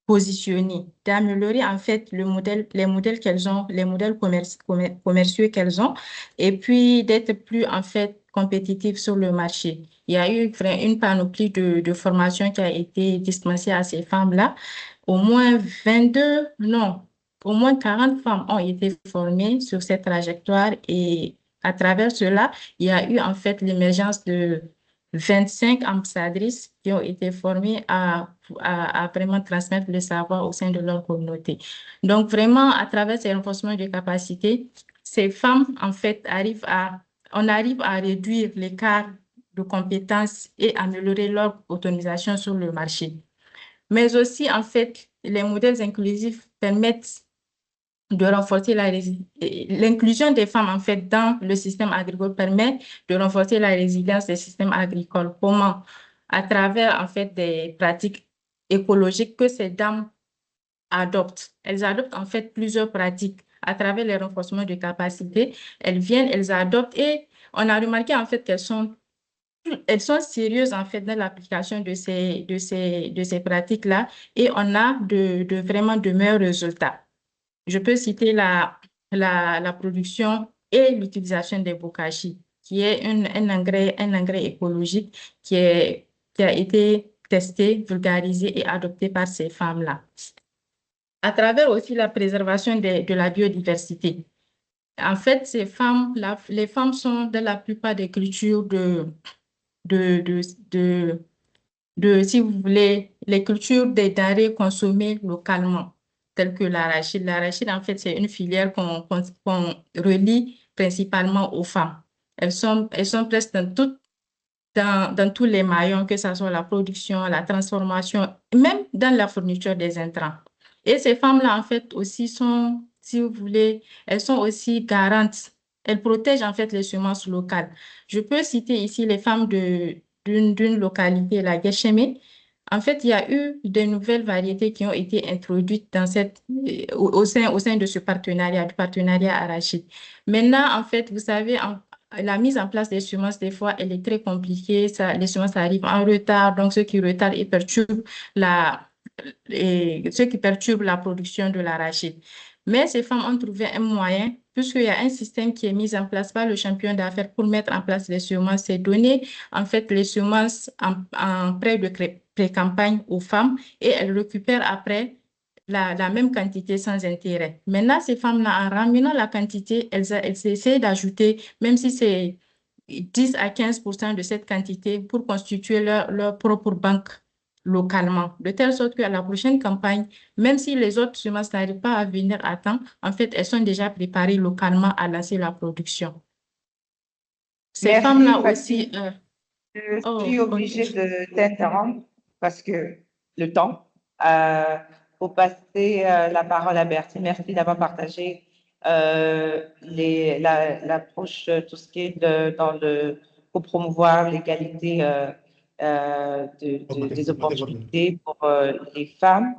positionner, d'améliorer en fait les modèles qu'elles ont, les modèles commerciaux qu'elles ont, et puis d'être plus en fait compétitives sur le marché. Il y a eu une panoplie de formations qui a été dispensée à ces femmes-là. Au moins 22, non, au moins 40 femmes ont été formées sur cette trajectoire et à travers cela, il y a eu en fait l'émergence de 25 ambassadrices qui ont été formées à vraiment transmettre le savoir au sein de leur communauté. Donc, vraiment, à travers ces renforcements de capacités, ces femmes, en fait, on arrive à réduire l'écart de compétences et améliorer leur autonomisation sur le marché. Mais aussi, en fait, les modèles inclusifs permettent de renforcer l'inclusion des femmes en fait dans le système agricole permet de renforcer la résilience des systèmes agricoles. Comment? À travers en fait des pratiques écologiques que ces dames adoptent. Elles adoptent en fait plusieurs pratiques à travers les renforcements de capacités. Elles viennent, elles adoptent et on a remarqué en fait qu'elles sont sérieuses en fait dans l'application de ces pratiques-là et on a vraiment de meilleurs résultats. Je peux citer la production et l'utilisation des bokashi, qui est un engrais écologique qui a été testé, vulgarisé et adopté par ces femmes-là. À travers aussi la préservation de la biodiversité. En fait, les femmes sont dans la plupart des cultures si vous voulez, les cultures des denrées consommées localement, telles que l'arachide. L'arachide, en fait, c'est une filière qu'on relie principalement aux femmes. Elles sont presque dans tous les maillons, que ce soit la production, la transformation, même dans la fourniture des intrants. Et ces femmes-là, en fait, aussi sont, si vous voulez, elles sont aussi garantes. Elles protègent, en fait, les semences locales. Je peux citer ici les femmes d'une localité, la Guéchémé. En fait, il y a eu de nouvelles variétés qui ont été introduites au sein de ce partenariat, du partenariat arachide. Maintenant, en fait, vous savez, la mise en place des semences, des fois, elle est très compliquée. Les semences arrivent en retard, donc ce qui retarde et perturbe la production de l'arachide. Mais ces femmes ont trouvé un moyen, puisqu'il y a un système qui est mis en place par le champion d'affaires pour mettre en place les semences, c'est donner en fait les semences en prêt de pré-campagne aux femmes et elles récupèrent après la même quantité sans intérêt. Maintenant, ces femmes-là, en ramenant la quantité, elles essaient d'ajouter, même si c'est 10 à 15% de cette quantité pour constituer leur propre banque localement, de telle sorte qu'à la prochaine campagne, même si les autres semences n'arrivent pas à venir à temps, en fait, elles sont déjà préparées localement à lancer la production. Ces Merci, femmes-là Mathilde. aussi... Je suis obligée de t'interrompre parce que le temps. Pour passer la parole à Bertie. Merci d'avoir partagé l'approche, tout ce qui est pour promouvoir l'égalité des opportunités pour les femmes.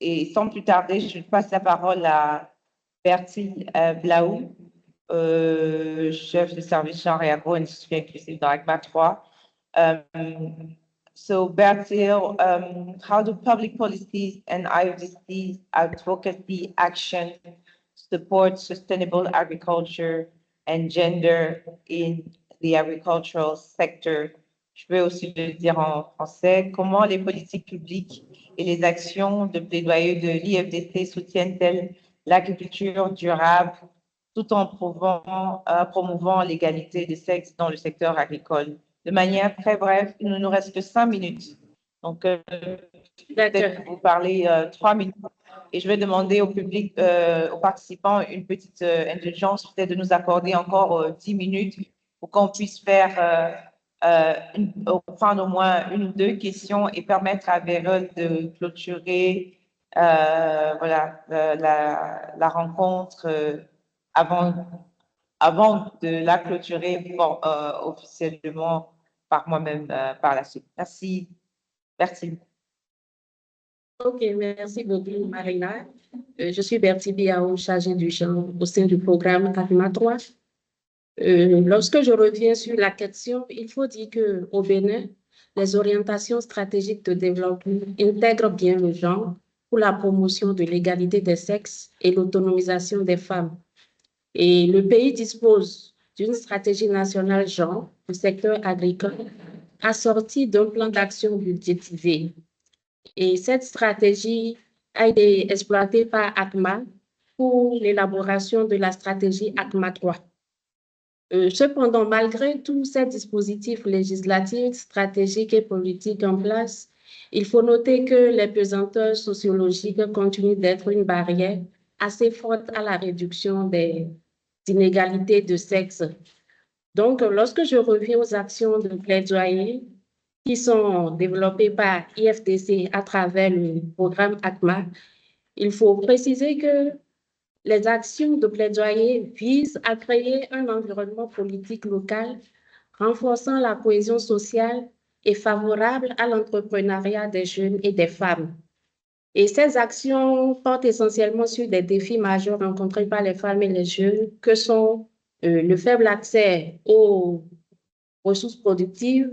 Et sans plus tarder, je passe la parole à Bertie Blaou, chef de service genre et agro-industrie inclusive dans ACMA 3. So Bertie, how do public policies and IFDC advocacy action support sustainable agriculture and gender in the agricultural sector Je vais aussi le dire en français. Comment les politiques publiques et les actions de plaidoyer de l'IFDC soutiennent-elles l'agriculture durable tout en promouvant l'égalité des sexes dans le secteur agricole? De manière très brève, il ne nous reste que 5 minutes. Donc, peut-être vous parler 3 minutes. Et je vais demander au public, aux participants, une petite indulgence, peut-être de nous accorder encore 10 minutes pour qu'on puisse faire prendre au moins 1 ou 2 questions et permettre à Vérole de clôturer voilà, la rencontre avant de la clôturer officiellement par moi-même par la suite. Merci. Bertille. Ok, merci beaucoup, Marina. Je suis Bertille Biao, chargée du genre au sein du programme ACMA 3. Lorsque je reviens sur la question, il faut dire qu'au Bénin, les orientations stratégiques de développement intègrent bien le genre pour la promotion de l'égalité des sexes et l'autonomisation des femmes. Et le pays dispose d'une stratégie nationale genre au secteur agricole assortie d'un plan d'action budgétisé. Et cette stratégie a été exploitée par ACMA pour l'élaboration de la stratégie ACMA 3. Cependant, malgré tous ces dispositifs législatifs, stratégiques et politiques en place, il faut noter que les pesanteurs sociologiques continuent d'être une barrière assez forte à la réduction des inégalités de sexe. Donc, lorsque je reviens aux actions de plaidoyer qui sont développées par IFDC à travers le programme ACMA, il faut préciser que les actions de plaidoyer visent à créer un environnement politique local renforçant la cohésion sociale et favorable à l'entrepreneuriat des jeunes et des femmes. Et ces actions portent essentiellement sur des défis majeurs rencontrés par les femmes et les jeunes, que sont le faible accès aux ressources productives,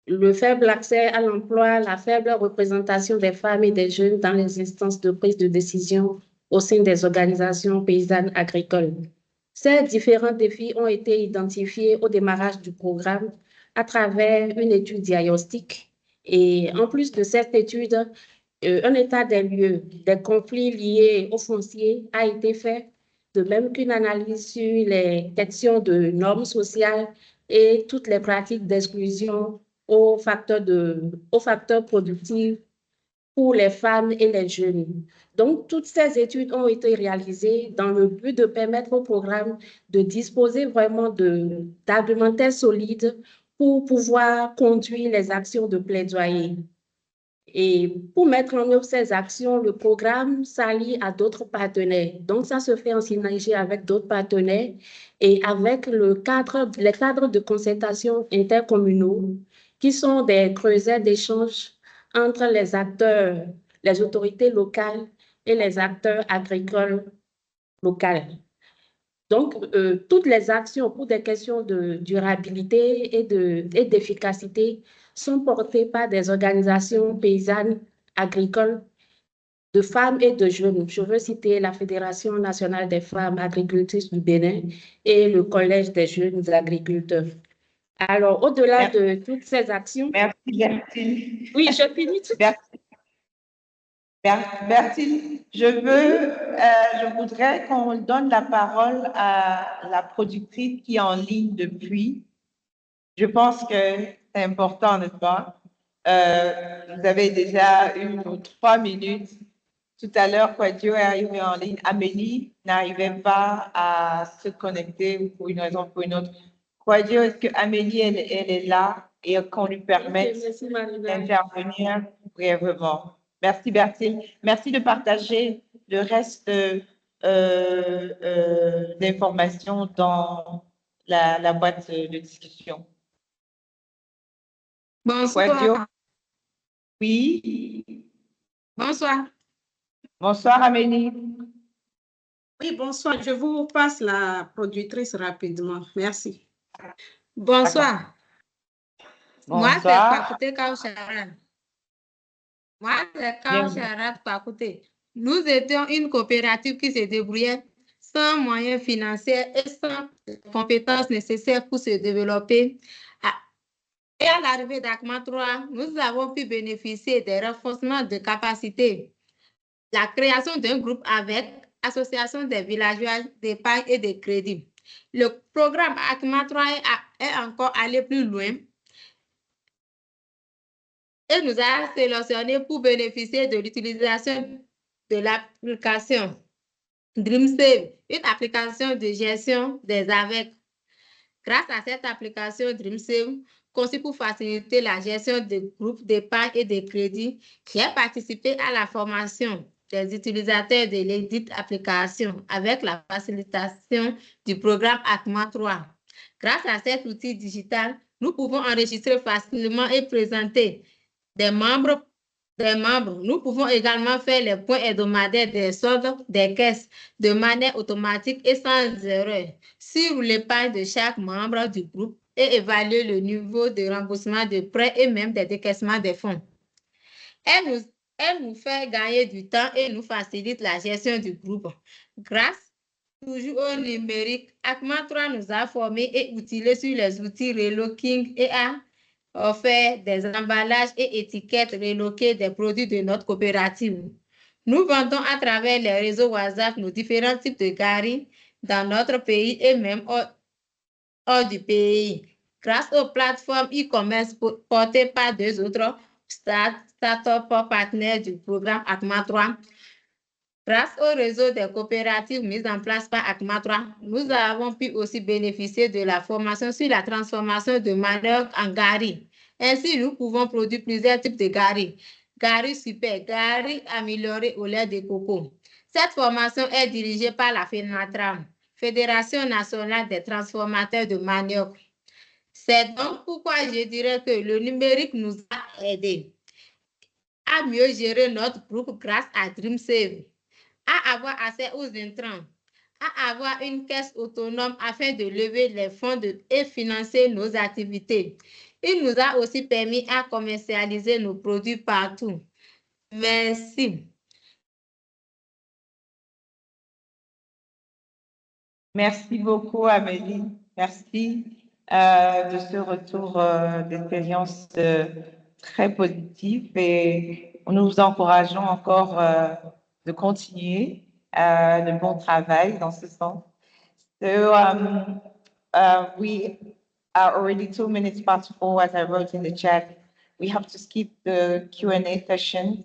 le faible accès à l'emploi, la faible représentation des femmes et des jeunes dans les instances de prise de décision au sein des organisations paysannes agricoles. Ces différents défis ont été identifiés au démarrage du programme à travers une étude diagnostique. Et en plus de cette étude, un état des lieux des conflits liés au foncier a été fait, de même qu'une analyse sur les questions de normes sociales et toutes les pratiques d'exclusion aux facteurs productifs pour les femmes et les jeunes. Donc, toutes ces études ont été réalisées dans le but de permettre au programme de disposer vraiment d'argumentaires solides pour pouvoir conduire les actions de plaidoyer. Et pour mettre en œuvre ces actions, le programme s'allie à d'autres partenaires. Donc, ça se fait en synergie avec d'autres partenaires et avec les cadres de concertation intercommunaux qui sont des creusets d'échange entre les acteurs, les autorités locales et les acteurs agricoles locaux. Donc, toutes les actions pour des questions de durabilité et d'efficacité sont portées par des organisations paysannes agricoles de femmes et de jeunes. Je veux citer la Fédération nationale des femmes agricultrices du Bénin et le Collège des jeunes agriculteurs. Alors, au-delà de toutes ces actions... Merci, Bertille. Oui, je finis tout de suite. Bertille, je voudrais qu'on donne la parole à la productrice qui est en ligne depuis. Je pense que c'est important, n'est-ce pas? Vous avez déjà 1 ou 3 minutes. Tout à l'heure, Quadio est arrivé en ligne. Amélie n'arrivait pas à se connecter pour une raison ou pour une autre. Quadio, est-ce que Amélie, elle est là et qu'on lui permette d'intervenir brièvement? Merci, Bertille. Merci de partager le reste d'informations dans la boîte de discussion. Bonsoir. Quadio? Oui. Bonsoir. Bonsoir, Amélie. Oui, bonsoir. Je vous passe la productrice rapidement. Merci. Bonsoir. Moi, c'est Pakoute Kaoucharan. Moi, c'est Kaoucharan Pakoute. Nous étions une coopérative qui se débrouillait sans moyens financiers et sans compétences nécessaires pour se développer Et à l'arrivée d'ACMA 3, nous avons pu bénéficier des renforcements de capacités, la création d'un groupe avec association des villageois d'épargne et de crédit. Le programme ACMA 3 est encore allé plus loin et nous a sélectionné pour bénéficier de l'utilisation de l'application DreamSave, une application de gestion des AVEC. Grâce à cette application DreamSave, conçue pour faciliter la gestion des groupes d'épargne et de crédit, j'ai participé à la formation des utilisateurs de l'édite application avec la facilitation du programme ACMA 3. Grâce à cet outil digital, nous pouvons enregistrer facilement et présenter des membres. Nous pouvons également faire les points hebdomadaires des soldes des caisses de manière automatique et sans erreur sur l'épargne de chaque membre du groupe et évaluer le niveau de remboursement de prêts et même des décaissements des fonds. Elle nous fait gagner du temps et nous facilite la gestion du groupe. Grâce toujours au numérique, ACMA 3 nous a formés et outillés sur les outils relooking et a offert des emballages et étiquettes reloquées des produits de notre coopérative. Nous vendons à travers les réseaux WhatsApp nos différents types de gari dans notre pays et même hors du pays. Grâce aux plateformes e-commerce portées par deux autres start-up partenaires du programme ACMA 3, grâce au réseau des coopératives mises en place par ACMA 3, nous avons pu aussi bénéficier de la formation sur la transformation de manioc en gari. Ainsi, nous pouvons produire plusieurs types de gari. Gari super, gari amélioré au lait de coco. Cette formation est dirigée par la FENATRAM, Fédération nationale des transformateurs de manioc. C'est donc pourquoi je dirais que le numérique nous a aidés à mieux gérer notre groupe grâce à DreamSave, à avoir accès aux intrants, à avoir une caisse autonome afin de lever les fonds et financer nos activités. Il nous a aussi permis à commercialiser nos produits partout. Merci. Merci beaucoup, Amélie. Merci de ce retour d'expérience très positif et nous vous encourageons encore de continuer le bon travail dans ce sens. So we are already 2 minutes past 4, as I wrote in the chat. We have to skip the Q&A session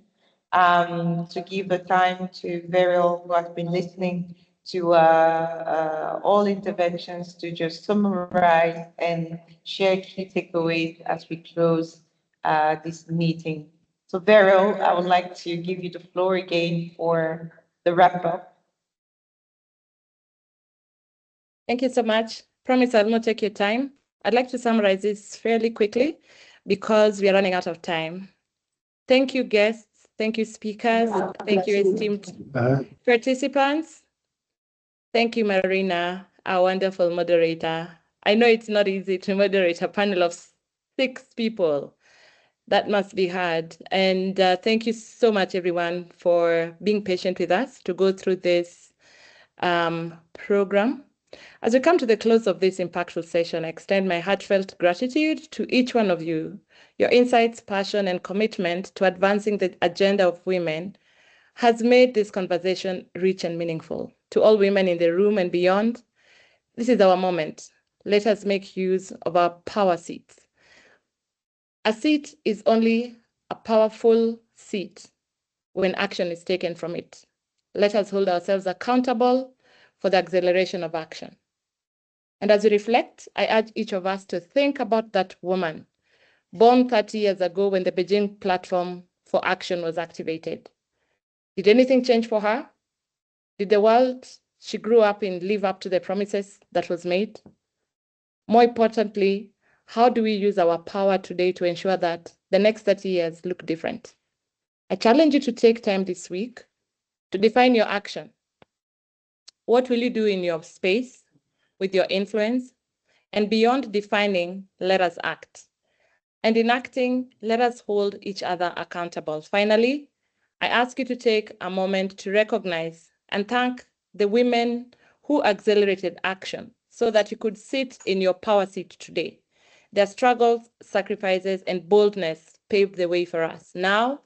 to give the time to Verial, who has been listening to all interventions, to just summarize and share key takeaways as we close this meeting. So Verial, I would like to give you the floor again for the wrap-up. Thank you so much. Promise I'll not take your time. I'd like to summarize this fairly quickly because we are running out of time. Thank you, guests. Thank you, speakers. Thank you, esteemed participants. Thank you, Marina, our wonderful moderator. I know it's not easy to moderate a panel of 6 people. That must be hard. And thank you so much, everyone, for being patient with us to go through this program. As we come to the close of this impactful session, I extend my heartfelt gratitude to each one of you. Your insights, passion, and commitment to advancing the agenda of women has made this conversation rich and meaningful. To all women in the room and beyond, this is our moment. Let us make use of our power seats. A seat is only a powerful seat when action is taken from it. Let us hold ourselves accountable for the acceleration of action. And as we reflect, I urge each of us to think about that woman born 30 years ago when the Beijing Platform for Action was activated. Did anything change for her? Did the world she grew up in live up to the promises that was made? More importantly, how do we use our power today to ensure that the next 30 years look different? I challenge you to take time this week to define your action. What will you do in your space, with your influence? And beyond defining, let us act. And in acting, let us hold each other accountable. Finally, I ask you to take a moment to recognize and thank the women who accelerated action so that you could sit in your power seat today. Their struggles, sacrifices, and boldness paved the way for us. Now,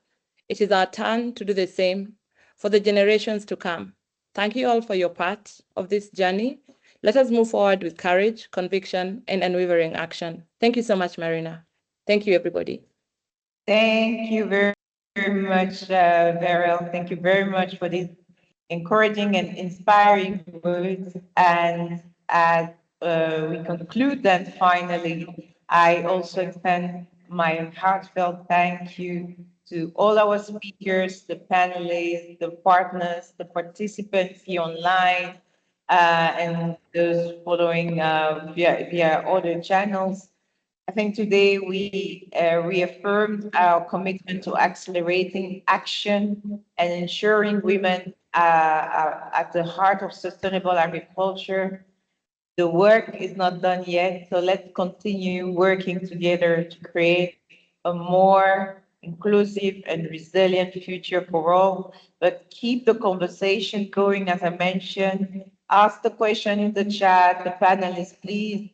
it is our turn to do the same for the generations to come. Thank you all for your part of this journey. Let us move forward with courage, conviction, and unwavering action. Thank you so much, Marina. Thank you, everybody. Thank you very, very much, Beryl. Thank you very much for these encouraging and inspiring words. And as we conclude then finally, I also extend my heartfelt thank you to all our speakers, the panelists, the partners, the participants here online, and those following via other channels. I think today we reaffirmed our commitment to accelerating action and ensuring women are at the heart of sustainable agriculture. The work is not done yet, so let's continue working together to create a more inclusive and resilient future for all. But keep the conversation going, as I mentioned. Ask the question in the chat. The panelists, please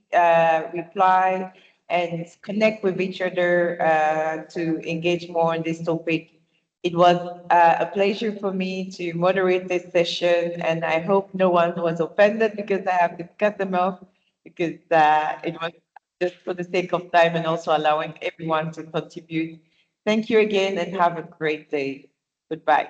reply and connect with each other to engage more on this topic. It was a pleasure for me to moderate this session, and I hope no one was offended because I have to cut them off, because it was just for the sake of time and also allowing everyone to contribute. Thank you again and have a great day. Goodbye.